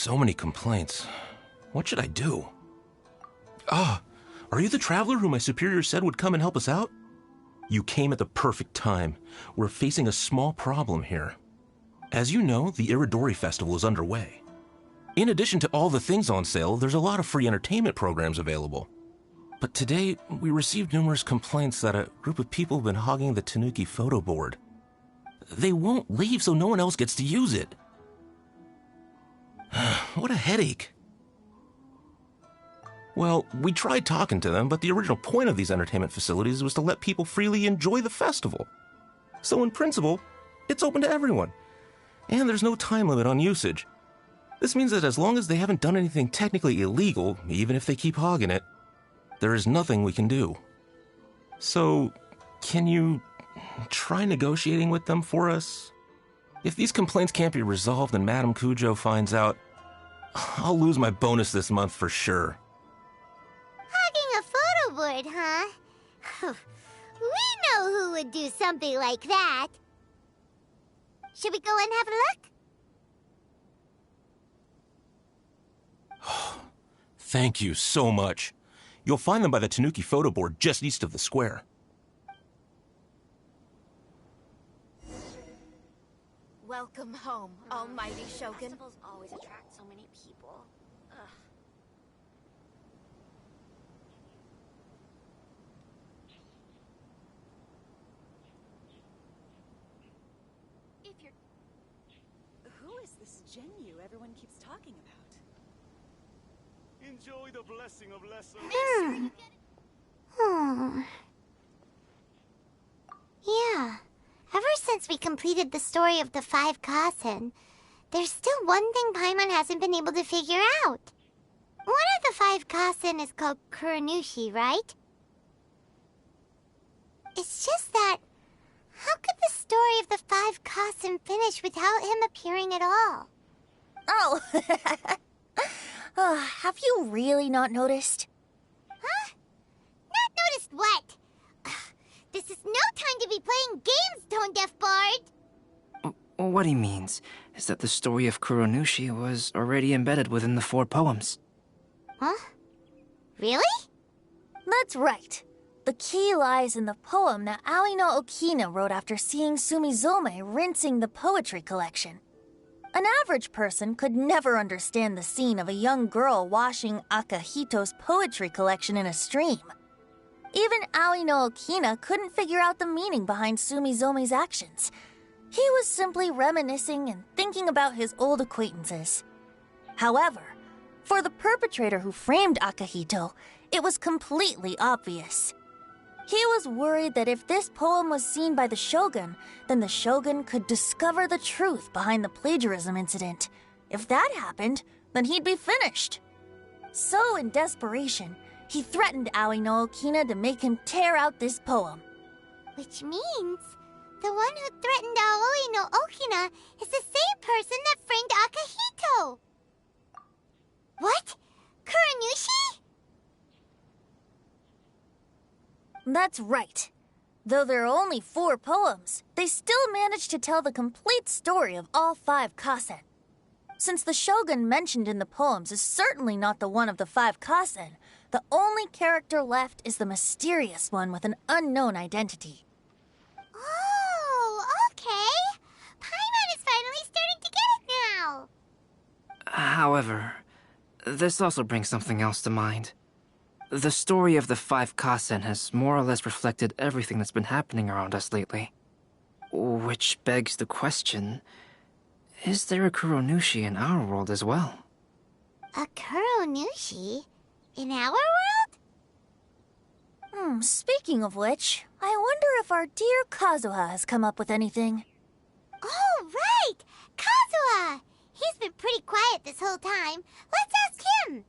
So many complaints. What should I do? Ah, are you the traveler who my superior said would come and help us out? You came at the perfect time. We're facing a small problem here. As you know, the Iridori Festival is underway. In addition to all the things on sale, there's a lot of free entertainment programs available. But today, we received numerous complaints that a group of people have been hogging the Tanuki photo board. They won't leave so no one else gets to use it. What a headache. Well, we tried talking to them, but the original point of these entertainment facilities was to let people freely enjoy the festival. So in principle, it's open to everyone. And there's no time limit on usage. This means that as long as they haven't done anything technically illegal, even if they keep hogging it, there is nothing we can do. So, can you try negotiating with them for us? If these complaints can't be resolved and Madame Cujo finds out, I'll lose my bonus this month for sure. Hogging a photo board, huh? We know who would do something like that. Should we go and have a look? Thank you so much. You'll find them by the Tanuki photo board just east of the square. Welcome home, almighty Shogun. Festivals always attract so many people. Ugh. If you're... Who is this Genyu everyone keeps talking about? Enjoy the blessing of lesser. Yeah. Ever since we completed the story of the 5 Kasen, there's still one thing Paimon hasn't been able to figure out. One of the 5 Kasen is called Kuranushi, right? It's just that, how could the story of the 5 Kasen finish without him appearing at all? Oh, have you really not noticed? Huh? Not noticed what? This is no time to be playing games, Tone Deaf Bard! What he means is that the story of Kuranushi was already embedded within the 4 poems. Huh? Really? That's right. The key lies in the poem that Aoi no Okina wrote after seeing Sumizome rinsing the poetry collection. An average person could never understand the scene of a young girl washing Akahito's poetry collection in a stream. Even Aoi no Okina couldn't figure out the meaning behind Sumizome's actions. He was simply reminiscing and thinking about his old acquaintances. However, for the perpetrator who framed Akahito, it was completely obvious. He was worried that if this poem was seen by the Shogun, then the Shogun could discover the truth behind the plagiarism incident. If that happened, then he'd be finished. So, in desperation, he threatened Aoi no Okina to make him tear out this poem. Which means the one who threatened Aoi no Okina is the same person that framed Akahito! What? Kuranushi? That's right. Though there are only 4 poems, they still managed to tell the complete story of all 5 Kasen. Since the Shogun mentioned in the poems is certainly not the one of the 5 Kasen, the only character left is the mysterious one with an unknown identity. Oh, okay. Paimon is finally starting to get it now. However, this also brings something else to mind. The story of the 5 Kasen has more or less reflected everything that's been happening around us lately. Which begs the question, is there a Kuranushi in our world as well? A Kuranushi? In our world? Speaking of which, I wonder if our dear Kazuha has come up with anything. Oh, right! Kazuha! He's been pretty quiet this whole time. Let's ask him!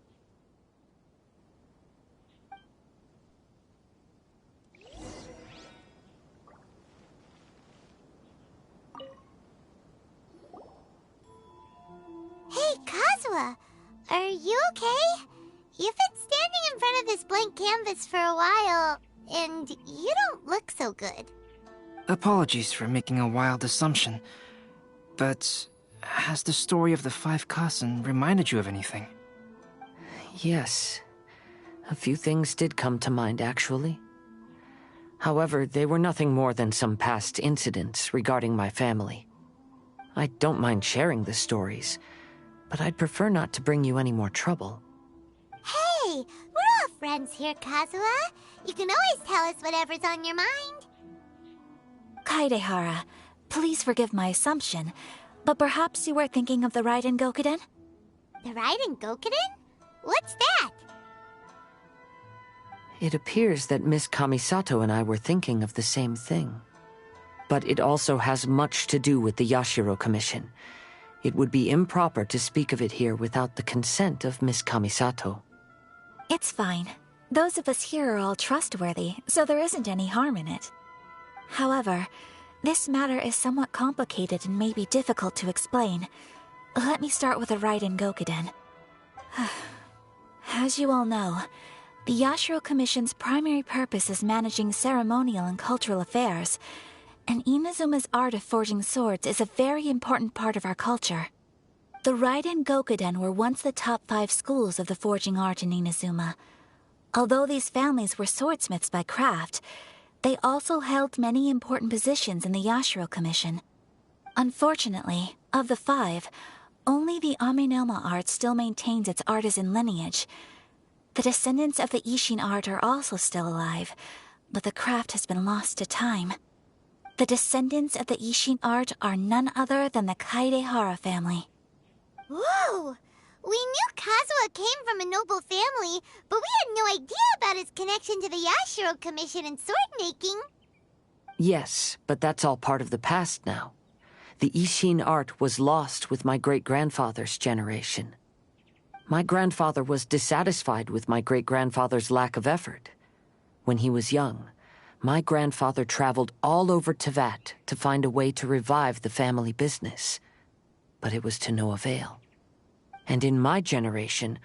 Hey, Kazuha! Are you okay? You've been standing in front of this blank canvas for a while, and you don't look so good. Apologies for making a wild assumption, but has the story of the 5 Kasen reminded you of anything? Yes. A few things did come to mind, actually. However, they were nothing more than some past incidents regarding my family. I don't mind sharing the stories, but I'd prefer not to bring you any more trouble. Hey, we're all friends here, Kazuha. You can always tell us whatever's on your mind. Kaidehara, please forgive my assumption, but perhaps you were thinking of the Raiden Gokuden? The Raiden Gokuden? What's that? It appears that Miss Kamisato and I were thinking of the same thing. But it also has much to do with the Yashiro Commission. It would be improper to speak of it here without the consent of Miss Kamisato. It's fine. Those of us here are all trustworthy, so there isn't any harm in it. However, this matter is somewhat complicated and may be difficult to explain. Let me start with the Raiden Gokuden. As you all know, the Yashiro Commission's primary purpose is managing ceremonial and cultural affairs, and Inazuma's art of forging swords is a very important part of our culture. The Raiden Gokuden were once the top 5 schools of the forging art in Inazuma. Although these families were swordsmiths by craft, they also held many important positions in the Yashiro Commission. Unfortunately, of the 5, only the Aminoma art still maintains its artisan lineage. The descendants of the Ishin art are also still alive, but the craft has been lost to time. The descendants of the Ishin art are none other than the Kaidehara family. Whoa! We knew Kazuha came from a noble family, but we had no idea about his connection to the Yashiro Commission and sword making. Yes, but that's all part of the past now. The Ishin art was lost with my great-grandfather's generation. My grandfather was dissatisfied with my great-grandfather's lack of effort. When he was young, my grandfather traveled all over Teyvat to find a way to revive the family business. But it was to no avail. And in my generation,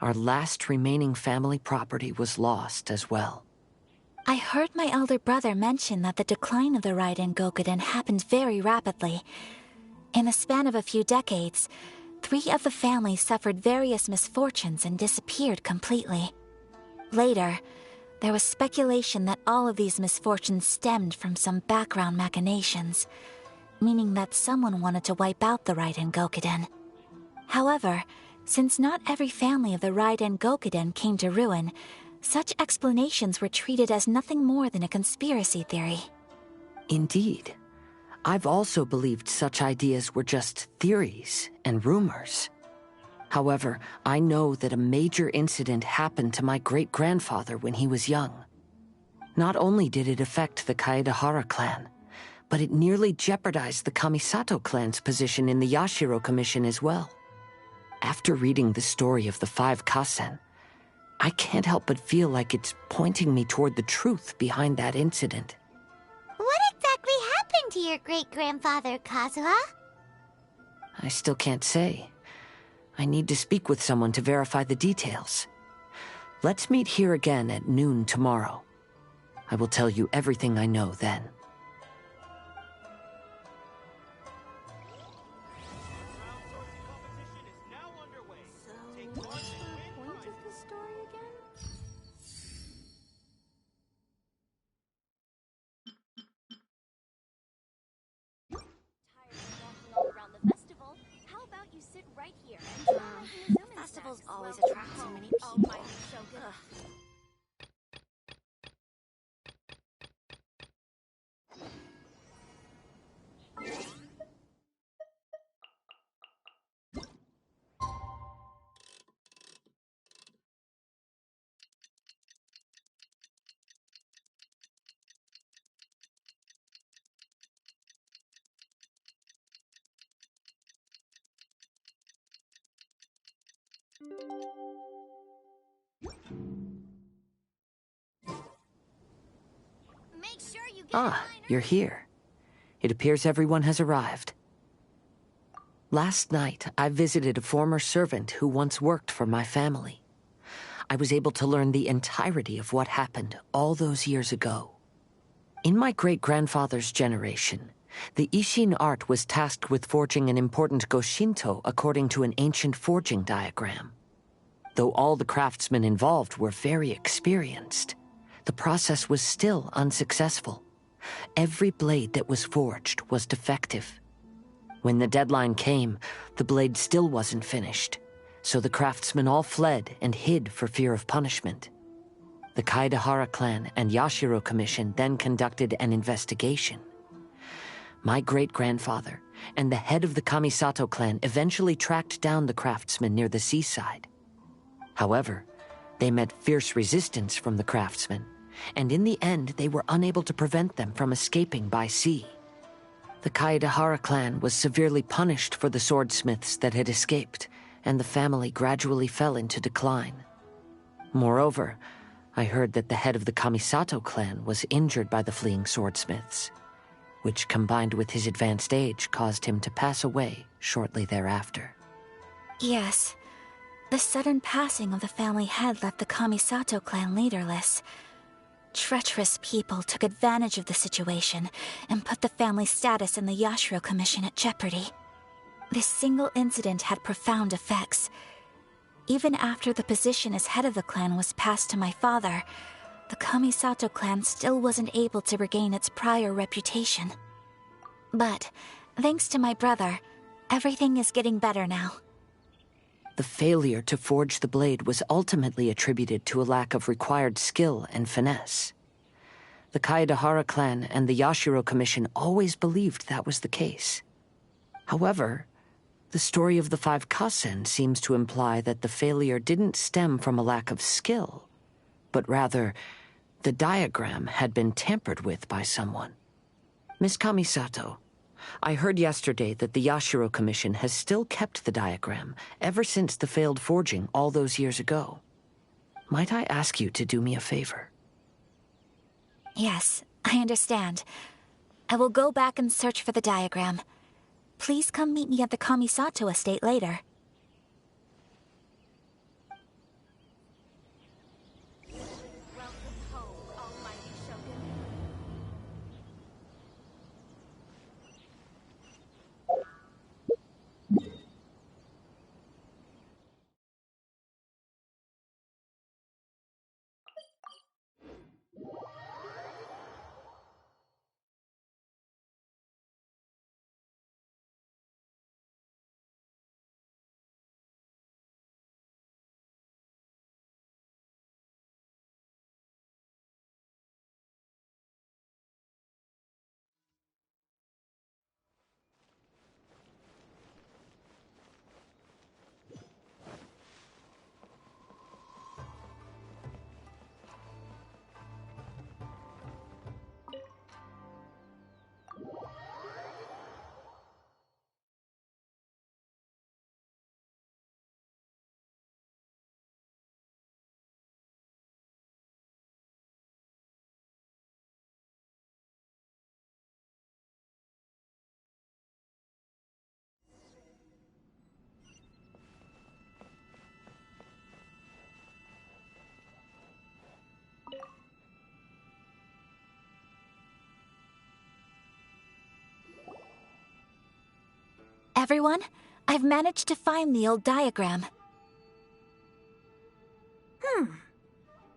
our last remaining family property was lost as well. I heard my elder brother mention that the decline of the Raiden Gokuden happened very rapidly. In the span of a few decades, 3 of the families suffered various misfortunes and disappeared completely. Later, there was speculation that all of these misfortunes stemmed from some background machinations, meaning that someone wanted to wipe out the Raiden Gokuden. However, since not every family of the Raiden Gokuden came to ruin, such explanations were treated as nothing more than a conspiracy theory. Indeed. I've also believed such ideas were just theories and rumors. However, I know that a major incident happened to my great-grandfather when he was young. Not only did it affect the Kaedehara clan, but it nearly jeopardized the Kamisato clan's position in the Yashiro Commission as well. After reading the story of the 5 Kasen, I can't help but feel like it's pointing me toward the truth behind that incident. What exactly happened to your great-grandfather, Kazuha? I still can't say. I need to speak with someone to verify the details. Let's meet here again at noon tomorrow. I will tell you everything I know then. Festivals always attract so many people. Ah, you're here. It appears everyone has arrived. Last night, I visited a former servant who once worked for my family. I was able to learn the entirety of what happened all those years ago. In my great-grandfather's generation, The Ishin art was tasked with forging an important Goshinto according to an ancient forging diagram. Though all the craftsmen involved were very experienced, the process was still unsuccessful. Every blade that was forged was defective. When the deadline came, the blade still wasn't finished, so the craftsmen all fled and hid for fear of punishment. The Kaedahara clan and Yashiro Commission then conducted an investigation. My great-grandfather and the head of the Kamisato clan eventually tracked down the craftsmen near the seaside. However, they met fierce resistance from the craftsmen, and in the end they were unable to prevent them from escaping by sea. The Kaedahara clan was severely punished for the swordsmiths that had escaped, and the family gradually fell into decline. Moreover, I heard that the head of the Kamisato clan was injured by the fleeing swordsmiths, which combined with his advanced age caused him to pass away shortly thereafter. Yes. The sudden passing of the family head left the Kamisato clan leaderless. Treacherous people took advantage of the situation and put the family status in the Yashiro Commission at jeopardy. This single incident had profound effects. Even after the position as head of the clan was passed to my father, the Kamisato clan still wasn't able to regain its prior reputation. But, thanks to my brother, everything is getting better now. The failure to forge the blade was ultimately attributed to a lack of required skill and finesse. The Kaedahara clan and the Yashiro Commission always believed that was the case. However, the story of the 5 Kasen seems to imply that the failure didn't stem from a lack of skill, but rather, the diagram had been tampered with by someone. Miss Kamisato, I heard yesterday that the Yashiro Commission has still kept the diagram ever since the failed forging all those years ago. Might I ask you to do me a favor? Yes, I understand. I will go back and search for the diagram. Please come meet me at the Kamisato estate later. Everyone, I've managed to find the old diagram.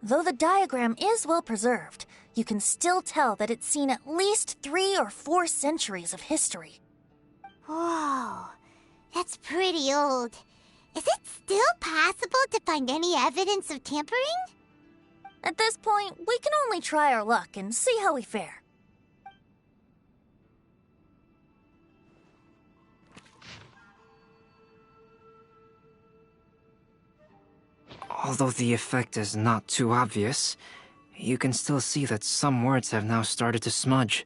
Though the diagram is well preserved, you can still tell that it's seen at least 3 or 4 centuries of history. Whoa, that's pretty old. Is it still possible to find any evidence of tampering? At this point, we can only try our luck and see how we fare. Although the effect is not too obvious, you can still see that some words have now started to smudge.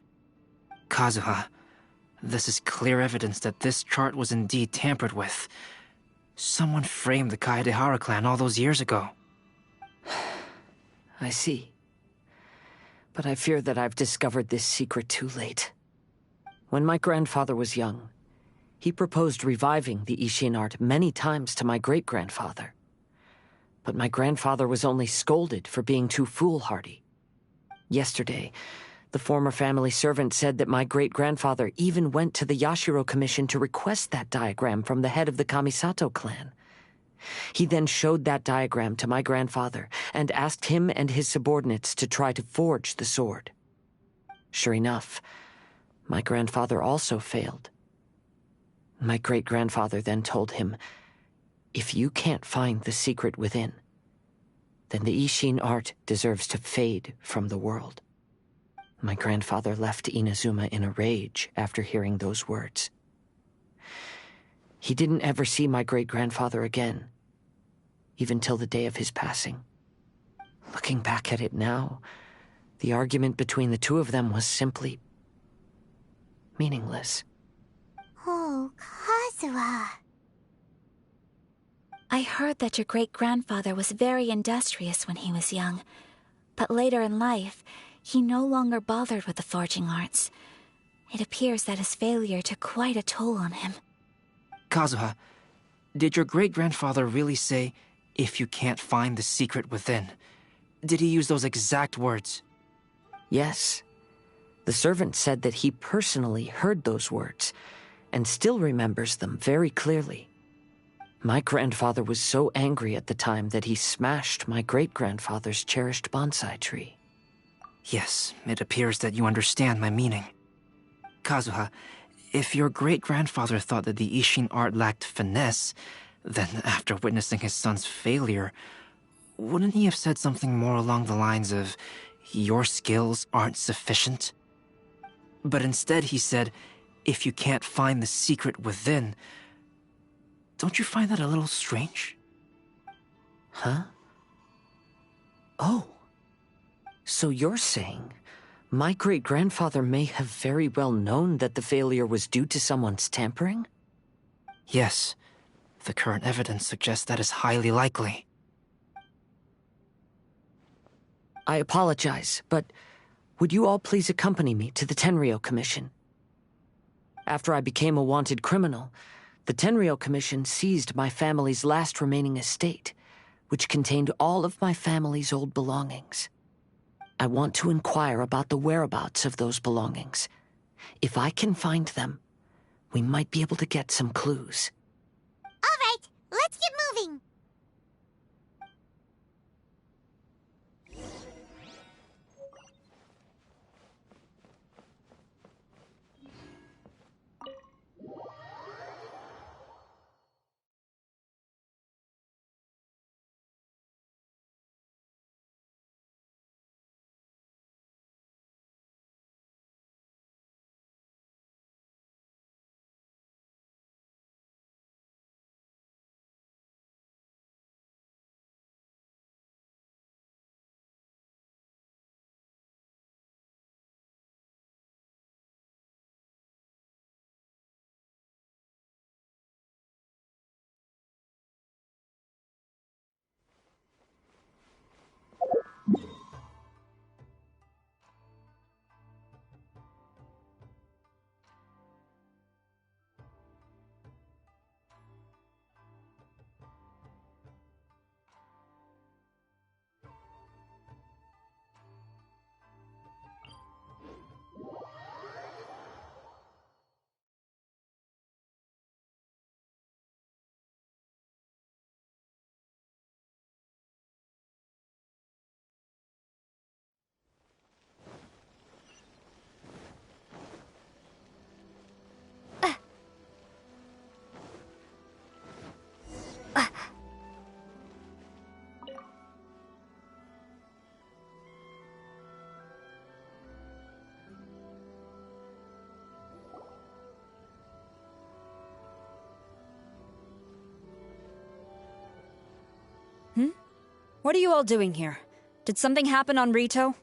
Kazuha, this is clear evidence that this chart was indeed tampered with. Someone framed the Kaedahara clan all those years ago. I see. But I fear that I've discovered this secret too late. When my grandfather was young, he proposed reviving the Ishin art many times to my great-grandfather. But my grandfather was only scolded for being too foolhardy. Yesterday, The former family servant said that my great-grandfather even went to the Yashiro Commission to request that diagram from the head of the Kamisato clan. He then showed that diagram to my grandfather and asked him and his subordinates to try to forge the sword. Sure enough, my grandfather also failed. My great-grandfather then told him, "If you can't find the secret within, then the Ishin art deserves to fade from the world." My grandfather left Inazuma in a rage after hearing those words. He didn't ever see my great-grandfather again, even till the day of his passing. Looking back at it now, the argument between the two of them was simply meaningless. Oh, Kazuha. I heard that your great-grandfather was very industrious when he was young, but later in life, he no longer bothered with the forging arts. It appears that his failure took quite a toll on him. Kazuha, did your great-grandfather really say, "If you can't find the secret within"? Did he use those exact words? Yes. The servant said that he personally heard those words, and still remembers them very clearly. My grandfather was so angry at the time that he smashed my great-grandfather's cherished bonsai tree. Yes, it appears that you understand my meaning. Kazuha, if your great-grandfather thought that the Ishin art lacked finesse, then after witnessing his son's failure, wouldn't he have said something more along the lines of, "Your skills aren't sufficient"? But instead he said, "If you can't find the secret within." Don't you find that a little strange? Huh? Oh. So you're saying my great-grandfather may have very well known that the failure was due to someone's tampering? Yes. The current evidence suggests that is highly likely. I apologize, but would you all please accompany me to the Tenryou Commission? After I became a wanted criminal, the Tenryou Commission seized my family's last remaining estate, which contained all of my family's old belongings. I want to inquire about the whereabouts of those belongings. If I can find them, we might be able to get some clues. All right, let's get moving. What are you all doing here? Did something happen on Rito?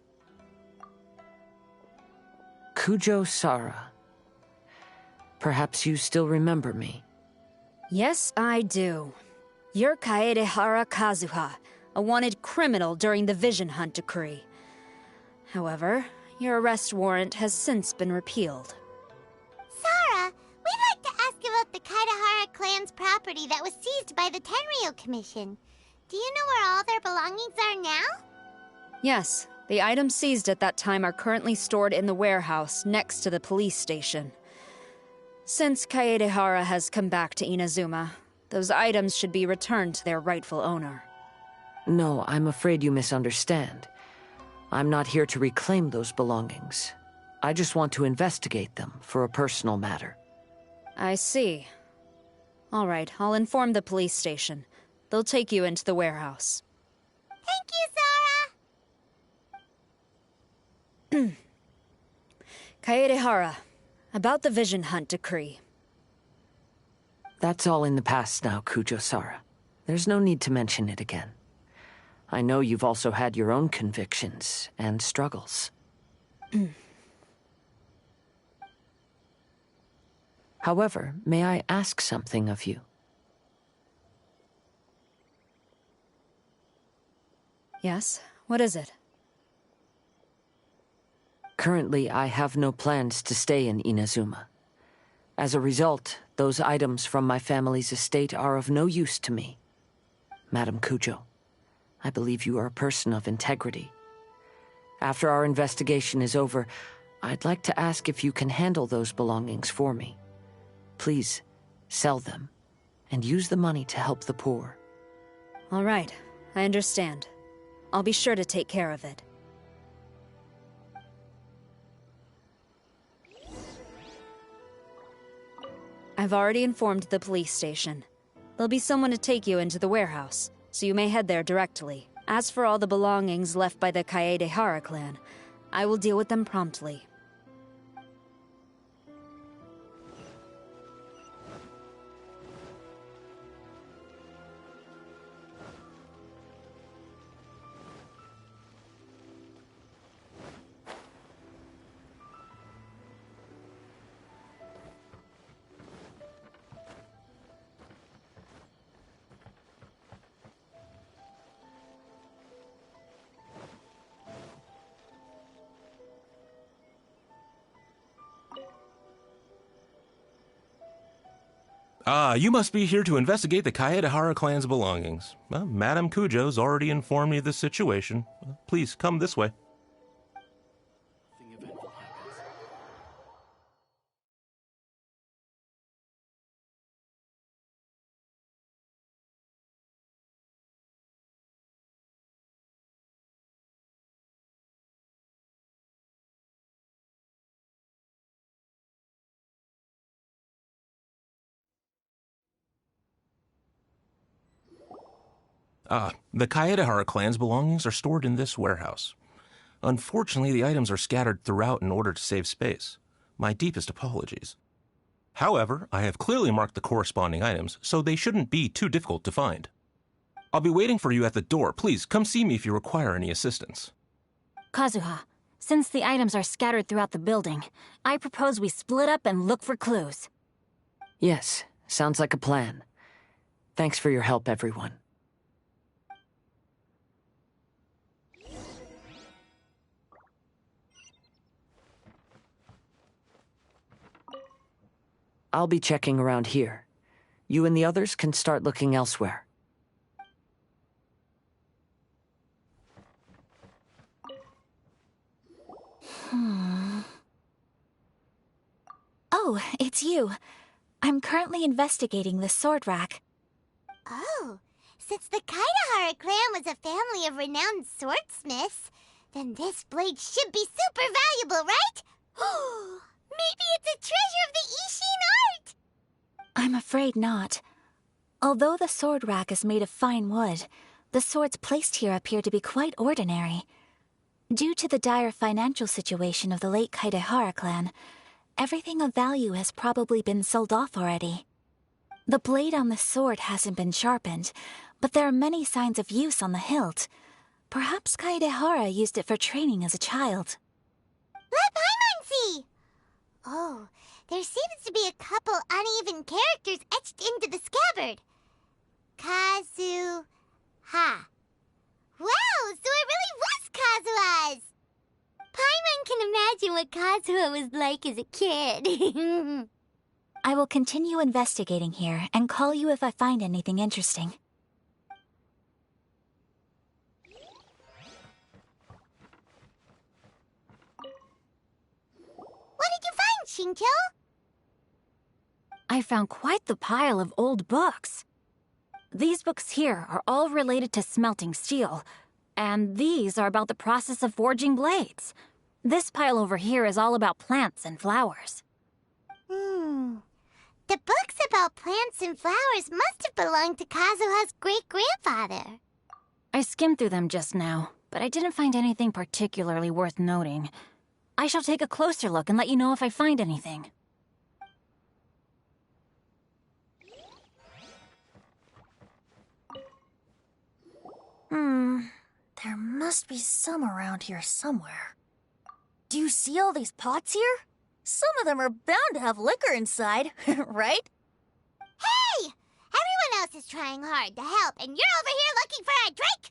Kujo Sara. Perhaps you still remember me. Yes, I do. You're Kaedehara Kazuha, a wanted criminal during the Vision Hunt decree. However, your arrest warrant has since been repealed. Sara, we'd like to ask about the Kaedehara clan's property that was seized by the Tenryou Commission. Do you know where all their belongings are now? Yes, The items seized at that time are currently stored in the warehouse next to the police station. Since Kaedehara has come back to Inazuma, those items should be returned to their rightful owner. No, I'm afraid you misunderstand. I'm not here to reclaim those belongings. I just want to investigate them for a personal matter. I see. All right, I'll inform the police station. They'll take you into the warehouse. Thank you, Zara! Kaedehara, about the Vision Hunt decree. That's all in the past now, Kujo-Sara. There's no need to mention it again. I know you've also had your own convictions and struggles. However, may I ask something of you? Yes? What is it? Currently, I have no plans to stay in Inazuma. As a result, those items from my family's estate are of no use to me. Madam Kujo, I believe you are a person of integrity. After our investigation is over, I'd like to ask if you can handle those belongings for me. Please, sell them, and use the money to help the poor. All right, I understand. I'll be sure to take care of it. I've already informed the police station. There'll be someone to take you into the warehouse, so you may head there directly. As for all the belongings left by the Kaedehara clan, I will deal with them promptly. Ah, you must be here to investigate the Kaedehara clan's belongings. Well, Madame Kujo's already informed me of this situation. Please, come this way. The Kaedehara clan's belongings are stored in this warehouse. Unfortunately, the items are scattered throughout in order to save space. My deepest apologies. However, I have clearly marked the corresponding items, so they shouldn't be too difficult to find. I'll be waiting for you at the door. Please, come see me if you require any assistance. Kazuha, since the items are scattered throughout the building, I propose we split up and look for clues. Yes, sounds like a plan. Thanks for your help, everyone. I'll be checking around here. You and the others can start looking elsewhere. Oh, it's you. I'm currently investigating the sword rack. Oh, since the Kaedehara clan was a family of renowned swordsmiths, then this blade should be super valuable, right? Maybe it's a treasure of the Ishin art! I'm afraid not. Although the sword rack is made of fine wood, the swords placed here appear to be quite ordinary. Due to the dire financial situation of the late Kaedehara clan, everything of value has probably been sold off already. The blade on the sword hasn't been sharpened, but there are many signs of use on the hilt. Perhaps Kaedehara used it for training as a child. Let Paimon see! Oh, there seems to be a couple uneven characters etched into the scabbard. Kazuha. Wow, so it really was Kazuha's! Paimon can imagine what Kazuha was like as a kid. I will continue investigating here and call you if I find anything interesting. forging too? I found quite the pile of old books. These books here are all related to smelting steel, and these are about the process of forging blades. This pile over here is all about plants and flowers. The books about plants and flowers must have belonged to Kazuha's great-grandfather. I skimmed through them just now, but I didn't find anything particularly worth noting. I shall take a closer look and let you know if I find anything. There must be some around here somewhere. Do you see all these pots here? Some of them are bound to have liquor inside, right? Hey! Everyone else is trying hard to help, and you're over here looking for a drink?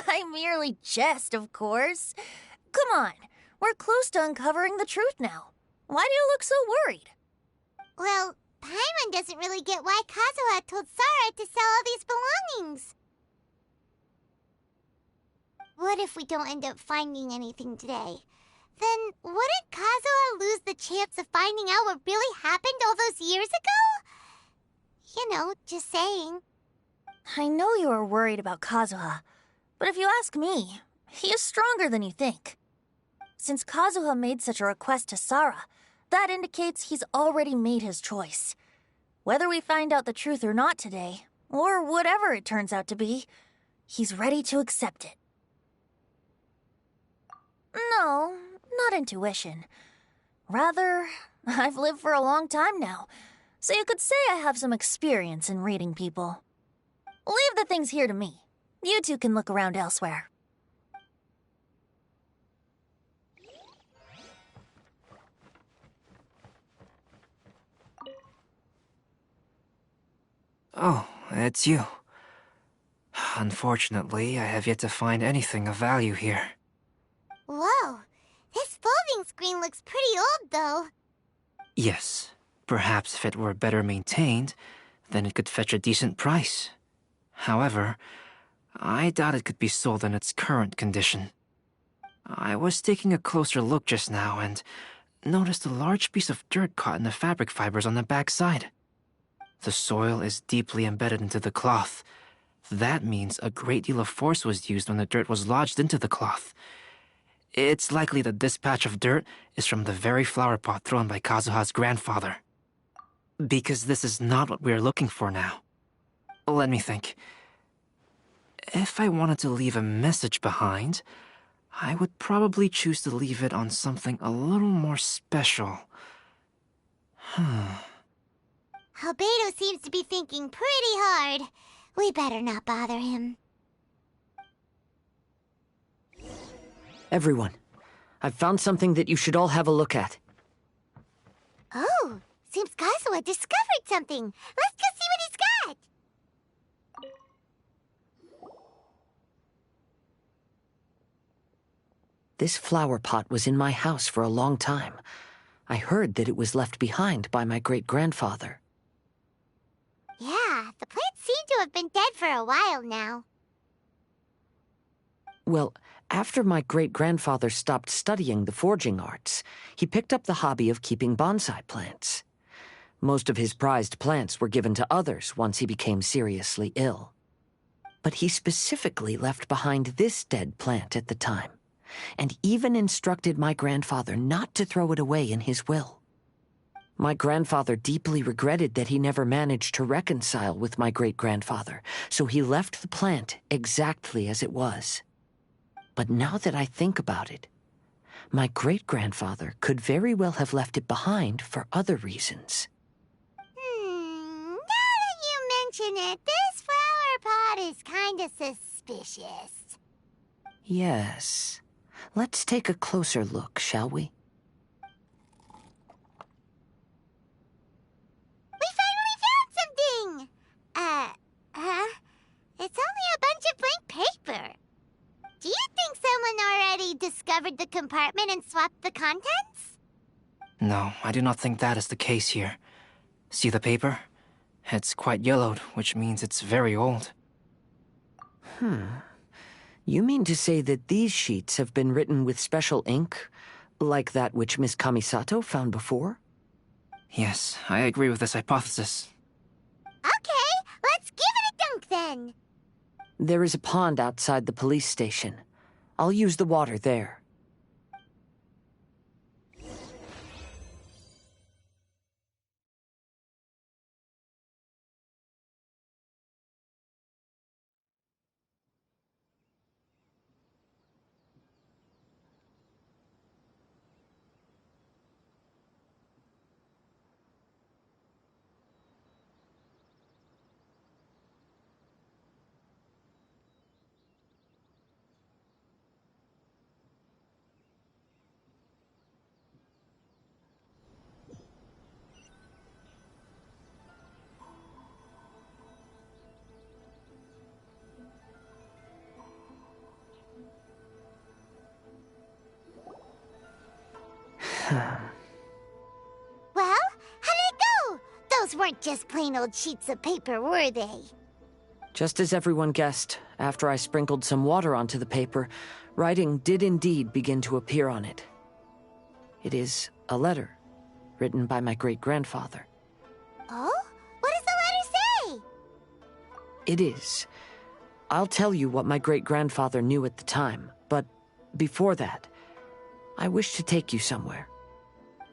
I merely jest, of course. Come on, we're close to uncovering the truth now. Why do you look so worried? Well, Paimon doesn't really get why Kazuha told Sarah to sell all these belongings. What if we don't end up finding anything today? Then wouldn't Kazuha lose the chance of finding out what really happened all those years ago? You know, just saying. I know you are worried about Kazuha, but if you ask me, he is stronger than you think. Since Kazuha made such a request to Sarah, that indicates he's already made his choice. Whether we find out the truth or not today, or whatever it turns out to be, he's ready to accept it. No, not intuition. Rather, I've lived for a long time now, so you could say I have some experience in reading people. Leave the things here to me. You two can look around elsewhere. Oh, it's you. Unfortunately, I have yet to find anything of value here. Whoa, this folding screen looks pretty old, though. Yes, perhaps if it were better maintained, then it could fetch a decent price. However, I doubt it could be sold in its current condition. I was taking a closer look just now and noticed a large piece of dirt caught in the fabric fibers on the back side. The soil is deeply embedded into the cloth. That means a great deal of force was used when the dirt was lodged into the cloth. It's likely that this patch of dirt is from the very flower pot thrown by Kazuha's grandfather. Because this is not what we are looking for now. Let me think. If I wanted to leave a message behind, I would probably choose to leave it on something a little more special. Albedo seems to be thinking pretty hard. We better not bother him. Everyone, I've found something that you should all have a look at. Oh, seems Kazuha discovered something. Let's go see what he's got. This flower pot was in my house for a long time. I heard that it was left behind by my great-grandfather. Yeah, the plants seem to have been dead for a while now. Well, after my great-grandfather stopped studying the forging arts, he picked up the hobby of keeping bonsai plants. Most of his prized plants were given to others once he became seriously ill. But he specifically left behind this dead plant at the time, and even instructed my grandfather not to throw it away in his will. My grandfather deeply regretted that he never managed to reconcile with my great-grandfather, so he left the plant exactly as it was. But now that I think about it, my great-grandfather could very well have left it behind for other reasons. Now that you mention it, this flower pot is kinda suspicious. Yes. Let's take a closer look, shall we? We finally found something! It's only a bunch of blank paper. Do you think someone already discovered the compartment and swapped the contents? No, I do not think that is the case here. See the paper? It's quite yellowed, which means it's very old. You mean to say that these sheets have been written with special ink, Like that which Miss Kamisato found before? Yes, I agree with this hypothesis. Okay, let's give it a dunk then. There is a pond outside the police station. I'll use the water there. Well, how did it go? Those weren't just plain old sheets of paper, were they? Just as everyone guessed, after I sprinkled some water onto the paper, writing did indeed begin to appear on it. It is a letter, written by my great-grandfather. Oh? What does the letter say? It is. I'll tell you what my great-grandfather knew at the time, but before that, I wish to take you somewhere.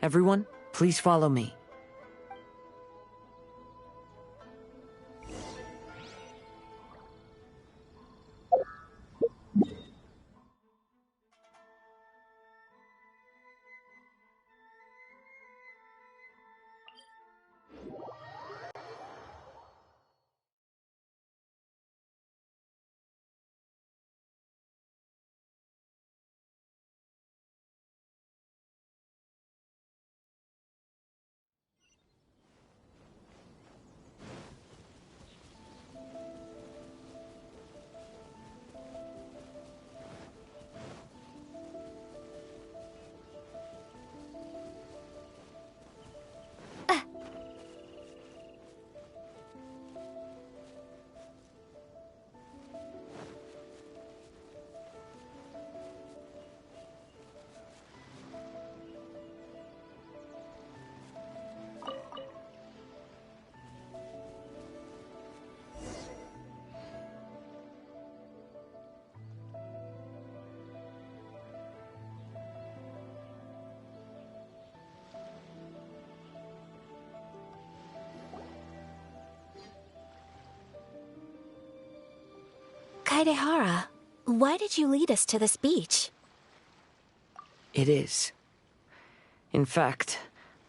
Everyone, please follow me. Kaedehara, why did you lead us to this beach? It is. In fact,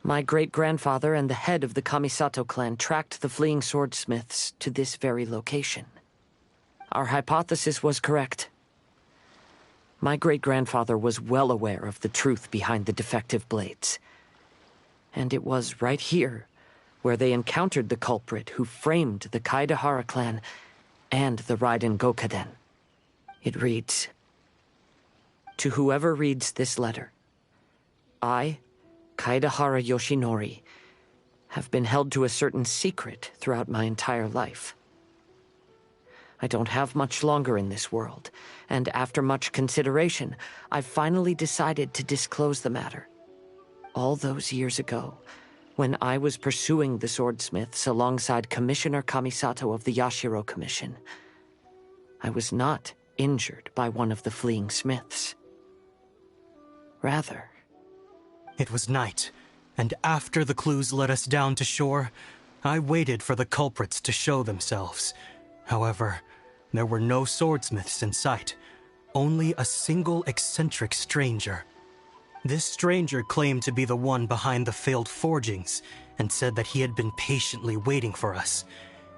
my great-grandfather and the head of the Kamisato clan tracked the fleeing swordsmiths to this very location. Our hypothesis was correct. My great-grandfather was well aware of the truth behind the defective blades. And it was right here where they encountered the culprit who framed the Kaedehara clan and the Raiden Gokaden. It reads, "To whoever reads this letter, I, Kaedehara Yoshinori, have been held to a certain secret throughout my entire life. I don't have much longer in this world, and after much consideration, I finally decided to disclose the matter. All those years ago, when I was pursuing the swordsmiths alongside Commissioner Kamisato of the Yashiro Commission, I was not injured by one of the fleeing smiths. Rather, it was night, and after the clues led us down to shore, I waited for the culprits to show themselves. However, there were no swordsmiths in sight, only a single eccentric stranger. This stranger claimed to be the one behind the failed forgings and said that he had been patiently waiting for us.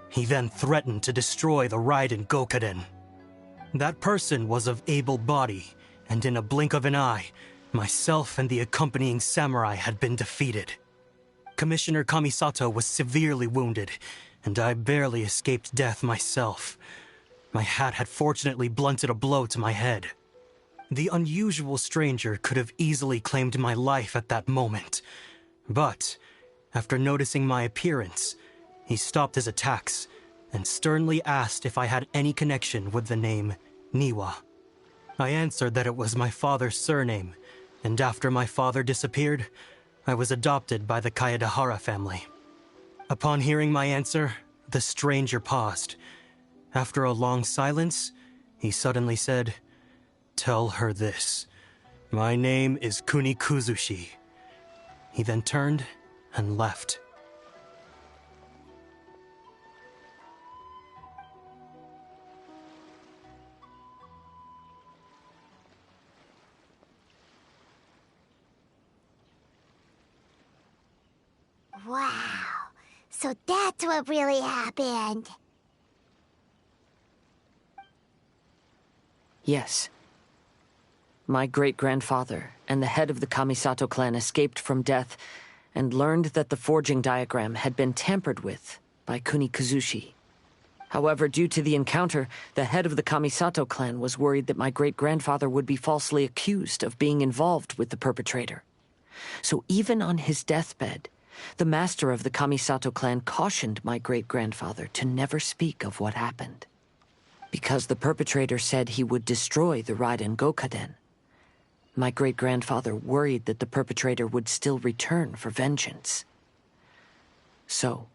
He then threatened to destroy the Raiden Gokaden. That person was of able body, and in a blink of an eye, myself and the accompanying samurai had been defeated. Commissioner Kamisato was severely wounded, and I barely escaped death myself. My hat had fortunately blunted a blow to my head. The unusual stranger could have easily claimed my life at that moment. But, after noticing my appearance, he stopped his attacks and sternly asked if I had any connection with the name Niwa. I answered that it was my father's surname, And after my father disappeared, I was adopted by the Kaedahara family. Upon hearing my answer, the stranger paused. After a long silence, he suddenly said, "Tell her this. My name is Kunikuzushi." He then turned and left. Wow. So that's what really happened. Yes. My great-grandfather and the head of the Kamisato clan escaped from death and learned that the forging diagram had been tampered with by Kunikuzushi. However, due to the encounter, the head of the Kamisato clan was worried that my great-grandfather would be falsely accused of being involved with the perpetrator. So even on his deathbed, the master of the Kamisato clan cautioned my great-grandfather to never speak of what happened. Because the perpetrator said he would destroy the Raiden Gokaden, my great-grandfather worried that the perpetrator would still return for vengeance. So,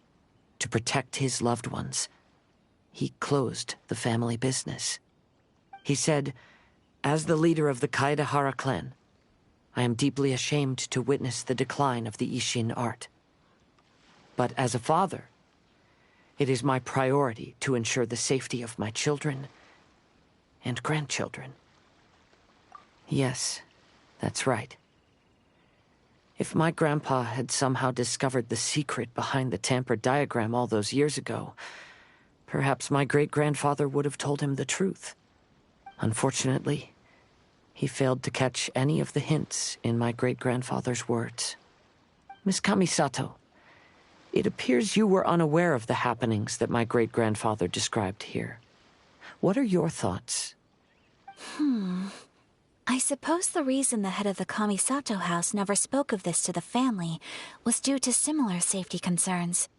to protect his loved ones, he closed the family business. He said, "As the leader of the Kaedahara clan, I am deeply ashamed to witness the decline of the Ishin art. But as a father, it is my priority to ensure the safety of my children and grandchildren." Yes, that's right. If my grandpa had somehow discovered the secret behind the tampered diagram all those years ago, perhaps my great-grandfather would have told him the truth. Unfortunately, he failed to catch any of the hints in my great-grandfather's words. Miss Kamisato, it appears you were unaware of the happenings that my great-grandfather described here. What are your thoughts? I suppose the reason the head of the Kamisato house never spoke of this to the family was due to similar safety concerns.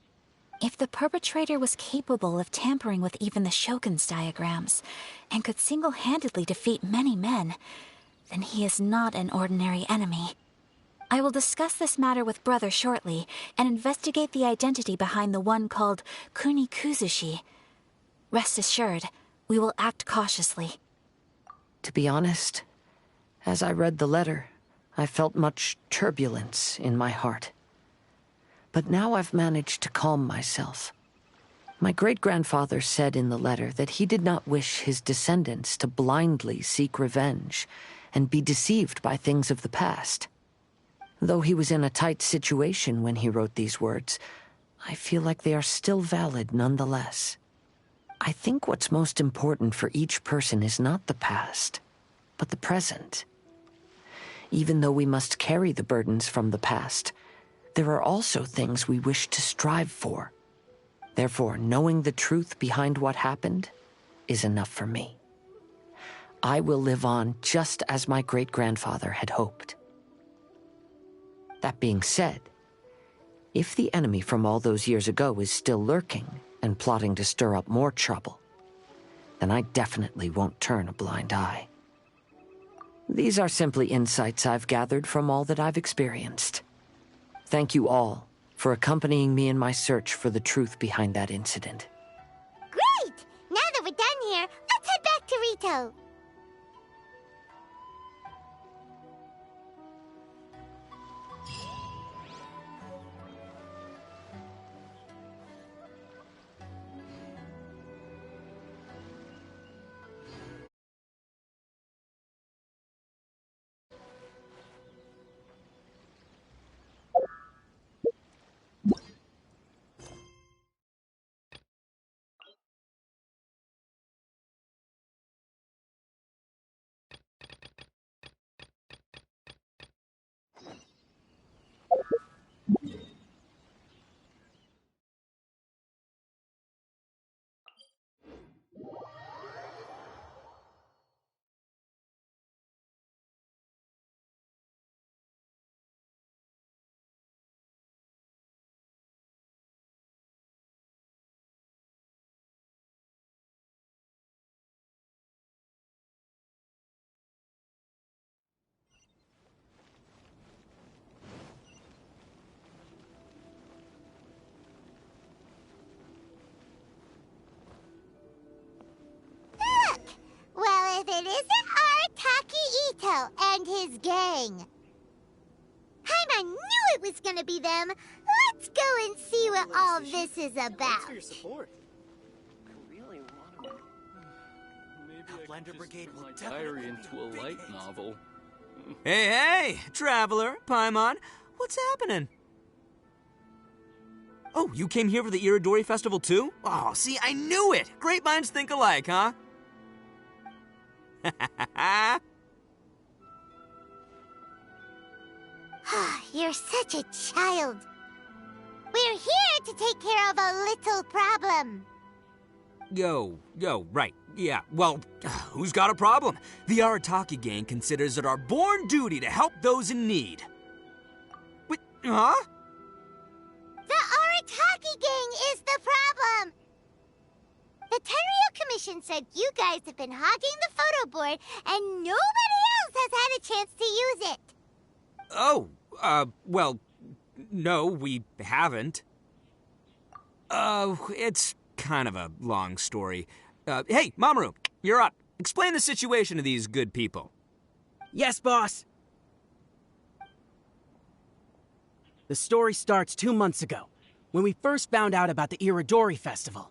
If the perpetrator was capable of tampering with even the Shogun's diagrams, and could single-handedly defeat many men, then he is not an ordinary enemy. I will discuss this matter with Brother shortly, and investigate the identity behind the one called Kunikuzushi. Rest assured, we will act cautiously. To be honest, as I read the letter, I felt much turbulence in my heart. But now I've managed to calm myself. My great-grandfather said in the letter that he did not wish his descendants to blindly seek revenge and be deceived by things of the past. Though he was in a tight situation when he wrote these words, I feel like they are still valid nonetheless. I think what's most important for each person is not the past, but the present. Even though we must carry the burdens from the past, there are also things we wish to strive for. Therefore, knowing the truth behind what happened is enough for me. I will live on just as my great-grandfather had hoped. That being said, if the enemy from all those years ago is still lurking and plotting to stir up more trouble, then I definitely won't turn a blind eye. These are simply insights I've gathered from all that I've experienced. Thank you all for accompanying me in my search for the truth behind that incident. Great! Now that we're done here, let's head back to Rito. Isabel and his gang. Paimon knew it was gonna be them. Let's go and see what all this is about. Thanks for your support. Outlander Brigade will Diary into a light novel. Hey, hey, Traveler, Paimon, what's happening? Oh, you came here for the Iridori Festival too? Oh, see, I knew it! Great minds think alike, huh? You're such a child. We're here to take care of a little problem. Yo, right. Yeah, well, who's got a problem? The Arataki gang considers it our born duty to help those in need. Wait, huh? The Arataki gang is the problem. The Tenryu Commission said you guys have been hogging the photo board and nobody else has had a chance to use it. Oh, well, no, we haven't. It's kind of a long story. Hey, Mamoru, you're up. Explain the situation to these good people. Yes, boss. The story starts 2 months ago, when we first found out about the Iridori Festival.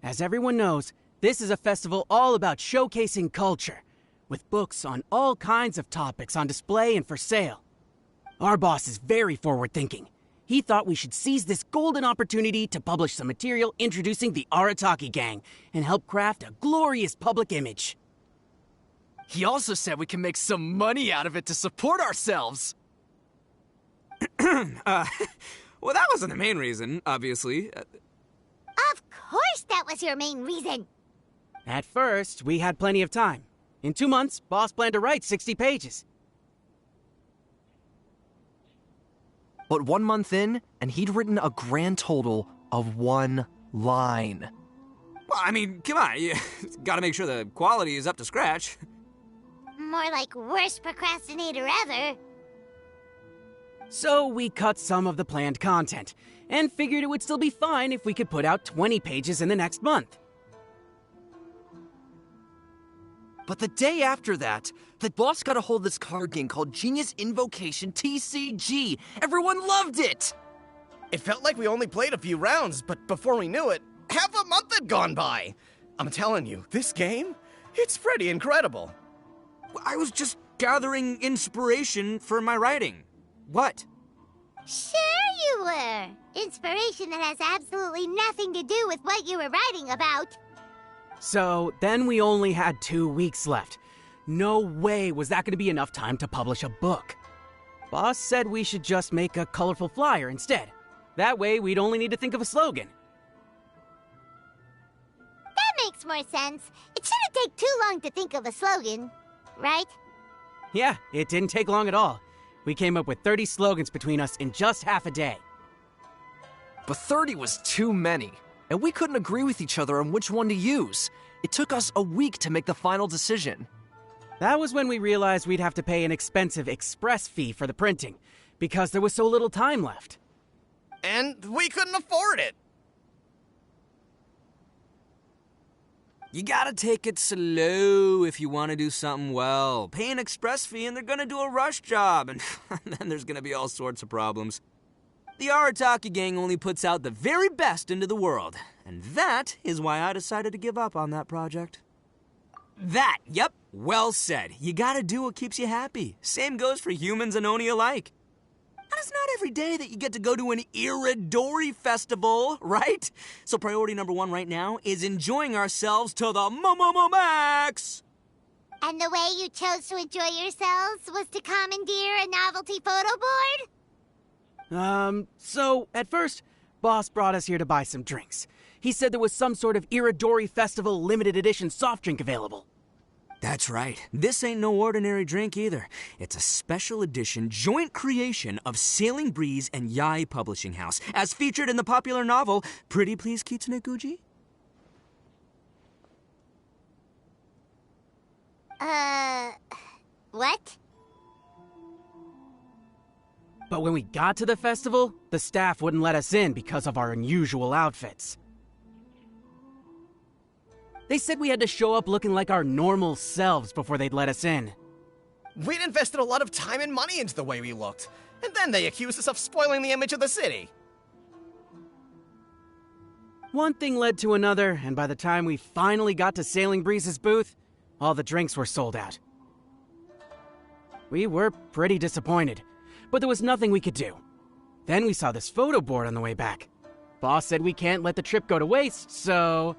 As everyone knows, this is a festival all about showcasing culture, with books on all kinds of topics on display and for sale. Our boss is very forward-thinking. He thought we should seize this golden opportunity to publish some material introducing the Arataki gang and help craft a glorious public image. He also said we can make some money out of it to support ourselves. Well, that wasn't the main reason, obviously. Of course that was your main reason. At first, we had plenty of time. In 2 months, boss planned to write 60 pages. But 1 month in, and he'd written a grand total of 1 line. Well, I mean, come on, you gotta make sure the quality is up to scratch. More like worst procrastinator ever. So we cut some of the planned content, and figured it would still be fine if we could put out 20 pages in the next month. But the day after that, the boss got a hold of this card game called Genius Invocation TCG. Everyone loved it! It felt like we only played a few rounds, but before we knew it, half a month had gone by. I'm telling you, this game, it's pretty incredible. I was just gathering inspiration for my writing. What? Sure you were. Inspiration that has absolutely nothing to do with what you were writing about. So then we only had 2 weeks left. No way was that going to be enough time to publish a book. Boss said we should just make a colorful flyer instead. That way we'd only need to think of a slogan. That makes more sense. It shouldn't take too long to think of a slogan, right? Yeah, it didn't take long at all. We came up with 30 slogans between us in just half a day. But 30 was too many, and we couldn't agree with each other on which one to use. It took us a week to make the final decision. That was when we realized we'd have to pay an expensive express fee for the printing, because there was so little time left. And we couldn't afford it. You gotta take it slow if you want to do something well. Pay an express fee and they're gonna do a rush job, and then there's gonna be all sorts of problems. The Arataki gang only puts out the very best into the world, and that is why I decided to give up on that project. That, yep, well said. You gotta do what keeps you happy. Same goes for humans and Oni alike. And it's not every day that you get to go to an Iridori festival, right? So priority number 1 right now is enjoying ourselves to the max! And the way you chose to enjoy yourselves was to commandeer a novelty photo board? So at first, boss brought us here to buy some drinks. He said there was some sort of Iridori Festival limited edition soft drink available. That's right. This ain't no ordinary drink either. It's a special edition joint creation of Sailing Breeze and Yai Publishing House, as featured in the popular novel Pretty Please Kitsune Guji. What? But when we got to the festival, the staff wouldn't let us in because of our unusual outfits. They said we had to show up looking like our normal selves before they'd let us in. We'd invested a lot of time and money into the way we looked, and then they accused us of spoiling the image of the city. One thing led to another, and by the time we finally got to Sailing Breeze's booth, all the drinks were sold out. We were pretty disappointed, but there was nothing we could do. Then we saw this photo board on the way back. Boss said we can't let the trip go to waste, so...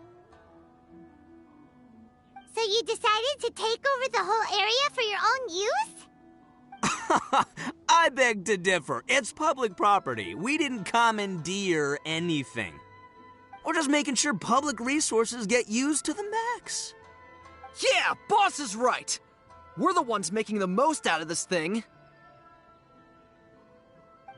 So you decided to take over the whole area for your own use? I beg to differ. It's public property. We didn't commandeer anything. We're just making sure public resources get used to the max. Yeah, boss is right. We're the ones making the most out of this thing.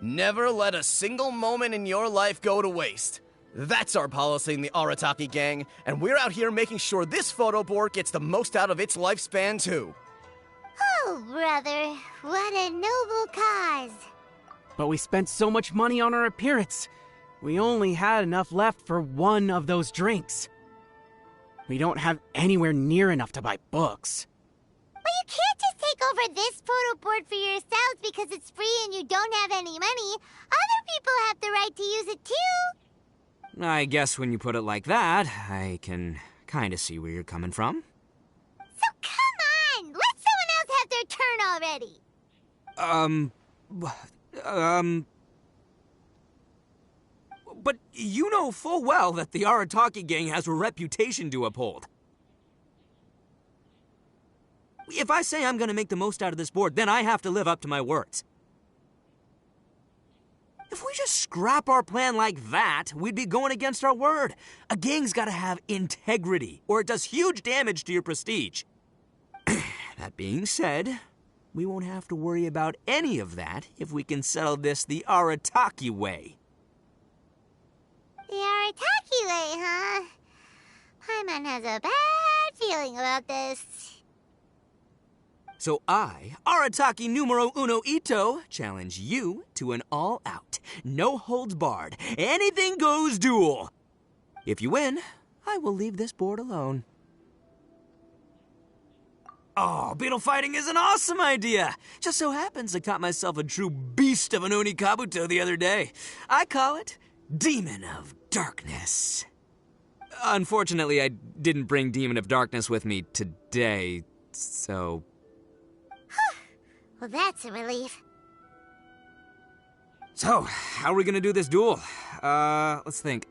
Never let a single moment in your life go to waste. That's our policy in the Arataki gang, and we're out here making sure this photo board gets the most out of its lifespan, too. Oh, brother, what a noble cause. But we spent so much money on our appearance. We only had enough left for one of those drinks. We don't have anywhere near enough to buy books. But you can't just take over this photo board for yourselves because it's free and you don't have any money. Other people have the right to use it too. I guess when you put it like that, I can kinda see where you're coming from. So come on! Let someone else have their turn already! But you know full well that the Arataki gang has a reputation to uphold. If I say I'm gonna make the most out of this board, then I have to live up to my words. If we just scrap our plan like that, we'd be going against our word. A gang's gotta have integrity, or it does huge damage to your prestige. That being said, we won't have to worry about any of that if we can settle this the Arataki way. The Arataki way, huh? Paimon has a bad feeling about this. So I, Arataki numero uno Ito, challenge you to an all-out, no-holds-barred, anything-goes duel. If you win, I will leave this board alone. Oh, beetle fighting is an awesome idea! Just so happens I caught myself a true beast of an Onikabuto the other day. I call it Demon of Darkness. Unfortunately, I didn't bring Demon of Darkness with me today, so... Well, that's a relief. So, how are we gonna do this duel? Let's think.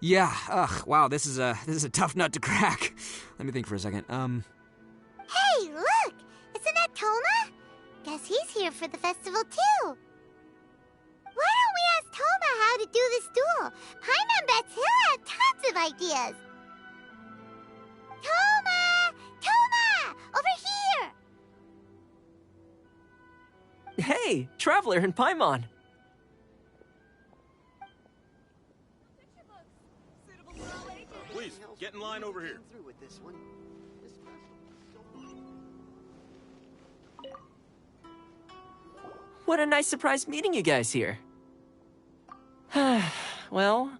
Yeah, wow, this is a tough nut to crack. Let me think for a second. Hey, look! Isn't that Toma? Guess he's here for the festival, too. Why don't we ask Toma how to do this duel? Paimon bets he'll have tons of ideas. Toma! Toma! Over here! Hey, Traveler and Paimon. Please, get in line over here. What a nice surprise meeting you guys here. Well,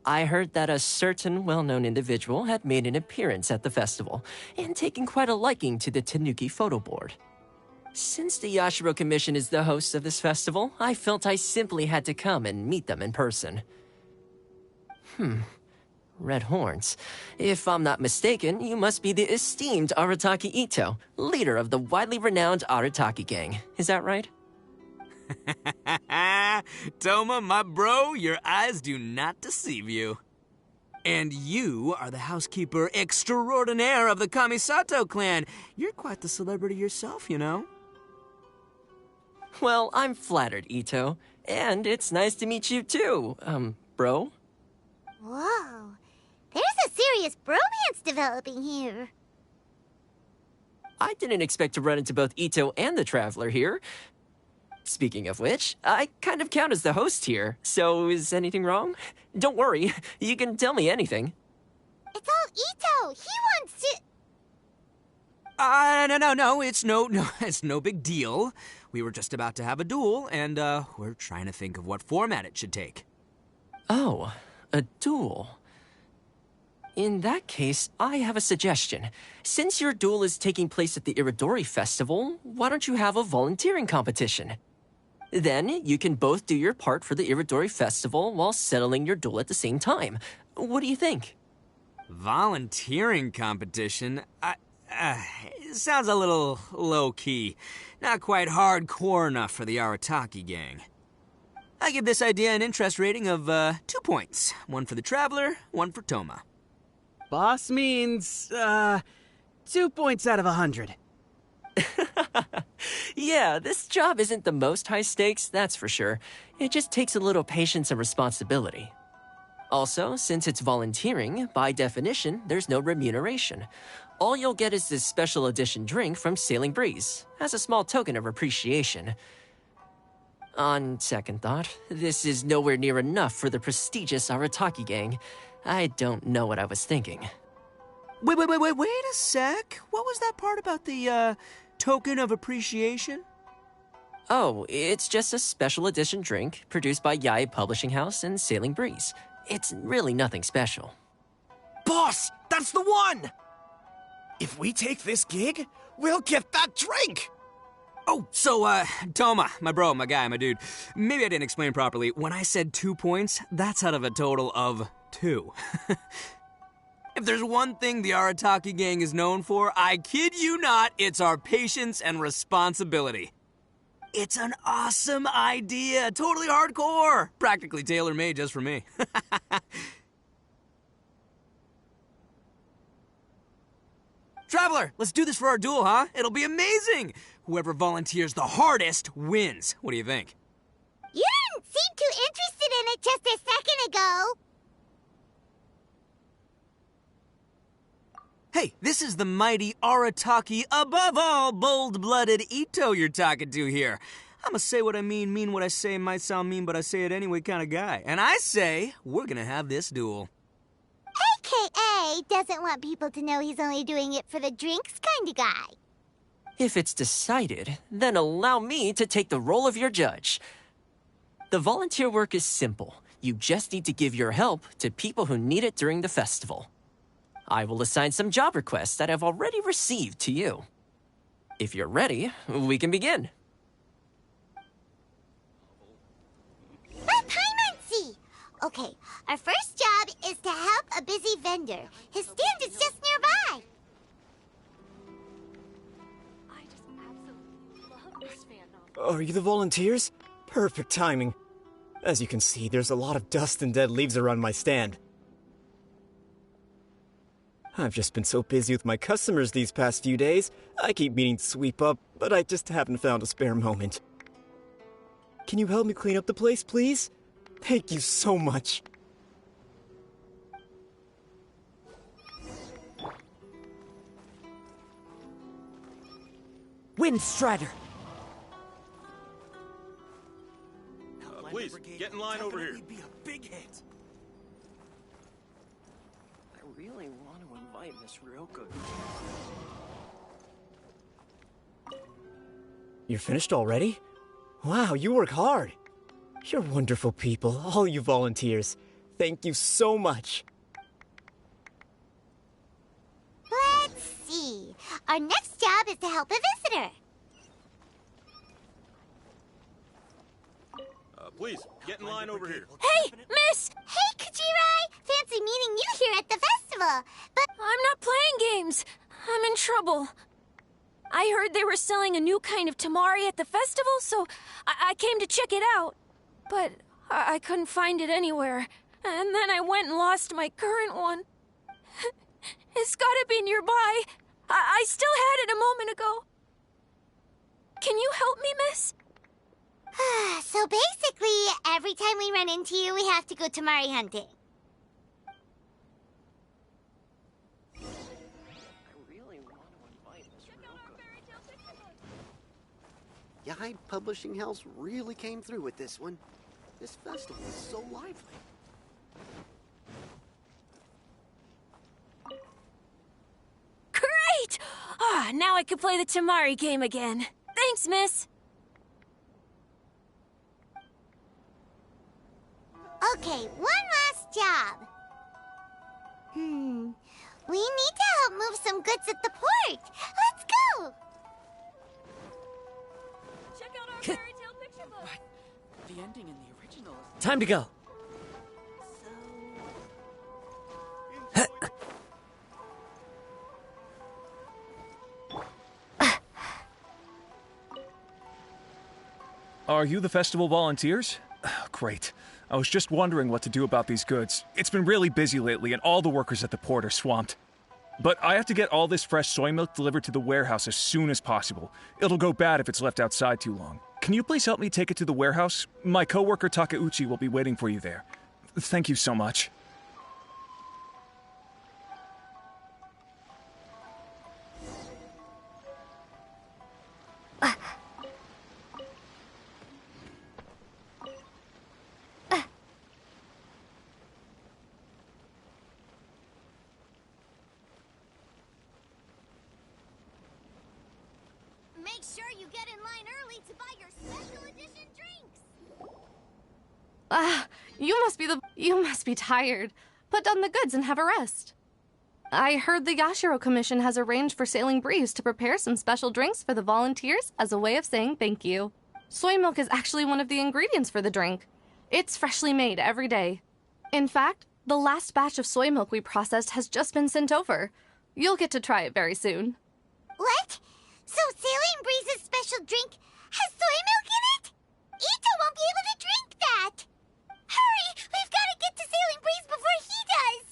I heard that a certain well-known individual had made an appearance at the festival and taken quite a liking to the Tanuki photo board. Since the Yashiro Commission is the host of this festival, I felt I simply had to come and meet them in person. Red horns. If I'm not mistaken, you must be the esteemed Arataki Ito, leader of the widely renowned Arataki gang. Is that right? Toma, my bro, your eyes do not deceive you. And you are the housekeeper extraordinaire of the Kamisato clan. You're quite the celebrity yourself, you know. Well, I'm flattered, Ito. And it's nice to meet you too, bro. Whoa. There's a serious bromance developing here. I didn't expect to run into both Ito and the Traveler here. Speaking of which, I kind of count as the host here, so is anything wrong? Don't worry, you can tell me anything. It's all Ito! He wants to... No, it's no big deal. We were just about to have a duel, and, we're trying to think of what format it should take. Oh, a duel. In that case, I have a suggestion. Since your duel is taking place at the Iridori Festival, why don't you have a volunteering competition? Then you can both do your part for the Iridori Festival while settling your duel at the same time. What do you think? Volunteering competition? It sounds a little low-key. Not quite hardcore enough for the Arataki gang. I give this idea an interest rating of 2 points. One for the Traveler, one for Toma. Boss means, 2 points out of 100. Yeah, this job isn't the most high stakes, that's for sure. It just takes a little patience and responsibility. Also, since it's volunteering, by definition, there's no remuneration. All you'll get is this special edition drink from Sailing Breeze, as a small token of appreciation. On second thought, this is nowhere near enough for the prestigious Arataki gang. I don't know what I was thinking. Wait a sec. What was that part about the, token of appreciation? Oh, it's just a special edition drink produced by Yae Publishing House and Sailing Breeze. It's really nothing special. Boss, that's the one! If we take this gig, we'll get that drink! Oh, so, Toma, my bro, my guy, my dude. Maybe I didn't explain properly. When I said 2 points, that's out of a total of 2. If there's one thing the Arataki gang is known for, I kid you not, it's our patience and responsibility. It's an awesome idea, totally hardcore, practically tailor-made just for me. Traveler, let's do this for our duel, huh? It'll be amazing! Whoever volunteers the hardest wins. What do you think? You didn't seem too interested in it just a second ago. Hey, this is the mighty Arataki, above all bold-blooded Ito you're talking to here. I'm a say what I mean what I say, might sound mean, but I say it anyway kind of guy. And I say, we're gonna have this duel. AKA doesn't want people to know he's only doing it for the drinks kind of guy. If it's decided, then allow me to take the role of your judge. The volunteer work is simple. You just need to give your help to people who need it during the festival. I will assign some job requests that I've already received to you. If you're ready, we can begin. Paimonsi! Okay, our first job is to help a busy vendor. His stand is just nearby. I just absolutely love this fan novel. Are you the volunteers? Perfect timing. As you can see, there's a lot of dust and dead leaves around my stand. I've just been so busy with my customers these past few days. I keep meaning to sweep up, but I just haven't found a spare moment. Can you help me clean up the place, please? Thank you so much. Windstrider! Please, get in line over here. Be a big hit. I really want to invite Miss Ryoko. You're finished already? Wow, you work hard. You're wonderful people, all you volunteers. Thank you so much. Let's see. Our next job is to help a visitor. Please, get in line over here. Hey, miss! Hey, Kajirai! Fancy meeting you here at the festival, but... I'm not playing games. I'm in trouble. I heard they were selling a new kind of tamari at the festival, so I came to check it out. But I couldn't find it anywhere. And then I went and lost my current one. It's gotta be nearby. I still had it a moment ago. Can you help me, miss? So basically, every time we run into you, we have to go tamari hunting. Yae Publishing House really came through with this one. This festival is so lively. Great! Now I can play the tamari game again. Thanks, miss. Okay, one last job. We need to help move some goods at the port. Let's go! Check out our fairy tale picture book. The ending in the original is... Time to go. Are you the festival volunteers? Great. I was just wondering what to do about these goods. It's been really busy lately, and all the workers at the port are swamped. But I have to get all this fresh soy milk delivered to the warehouse as soon as possible. It'll go bad if it's left outside too long. Can you please help me take it to the warehouse? My coworker Takeuchi will be waiting for you there. Thank you so much. Make sure you get in line early to buy your special edition drinks. You must be tired. Put down the goods and have a rest. I heard the Yashiro Commission has arranged for Sailing Breeze to prepare some special drinks for the volunteers as a way of saying thank you. Soy milk is actually one of the ingredients for the drink. It's freshly made every day. In fact, the last batch of soy milk we processed has just been sent over. You'll get to try it very soon. What? So Sailing Breeze's special drink has soy milk in it? Ito won't be able to drink that! Hurry! We've got to get to Sailing Breeze before he does!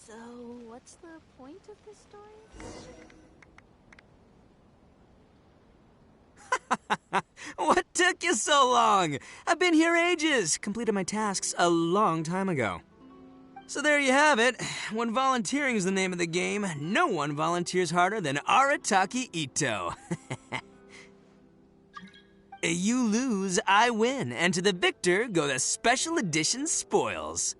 So, what's the point of this story? What took you so long? I've been here ages. Completed my tasks a long time ago. So there you have it. When volunteering is the name of the game, no one volunteers harder than Arataki Ito. You lose, I win, and to the victor go the special edition spoils.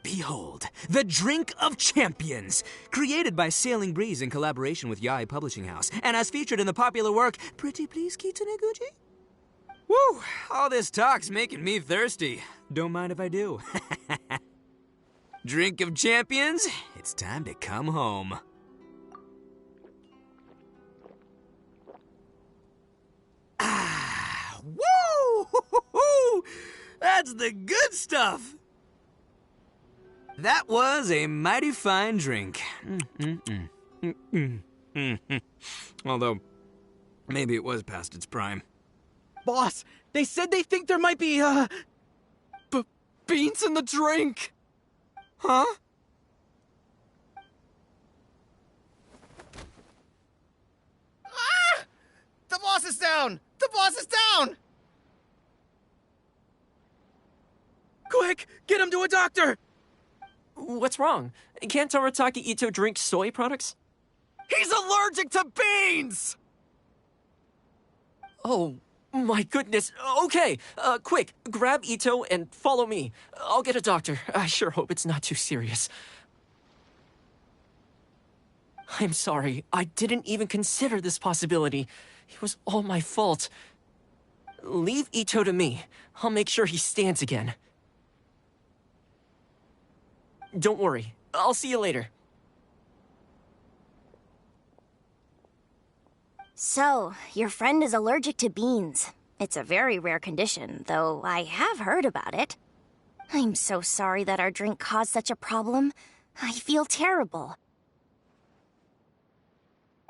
Behold, the Drink of Champions, created by Sailing Breeze in collaboration with Yae Publishing House, and as featured in the popular work, Pretty Please Kitsune Guji? Woo! All this talk's making me thirsty. Don't mind if I do. Drink of Champions, it's time to come home. Ah! Woo! That's the good stuff! That was a mighty fine drink. Although, maybe it was past its prime. Boss, they said they think there might be, beans in the drink. Huh? Ah! The boss is down! The boss is down! Quick, get him to a doctor! What's wrong? Can't Arataki Ito drink soy products? He's allergic to beans! Oh, my goodness. Okay, quick, grab Ito and follow me. I'll get a doctor. I sure hope it's not too serious. I'm sorry. I didn't even consider this possibility. It was all my fault. Leave Ito to me. I'll make sure he stands again. Don't worry. I'll see you later. So, your friend is allergic to beans. It's a very rare condition, though I have heard about it. I'm so sorry that our drink caused such a problem. I feel terrible.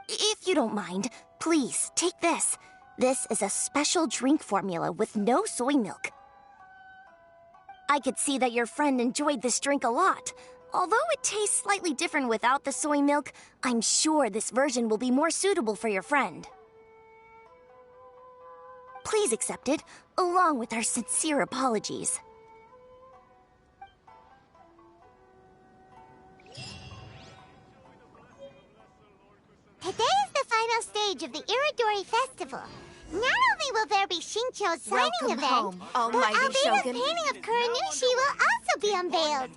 If you don't mind, please, take this. This is a special drink formula with no soy milk. I could see that your friend enjoyed this drink a lot. Although it tastes slightly different without the soy milk, I'm sure this version will be more suitable for your friend. Please accept it, along with our sincere apologies. Today is the final stage of the Iridori Festival. Not only will there be Shincho's signing Welcome event, home, but Almighty Albeda's Shogun. painting of Kuranushi will also be unveiled.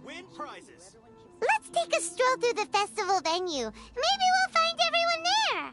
Let's take a stroll through the festival venue. Maybe we'll find everyone there.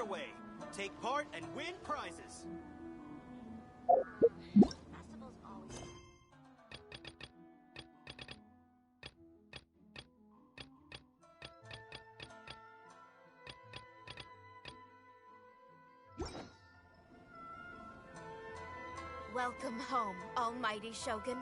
your way. Take part and win prizes. Festivals always. Welcome home, almighty Shogun.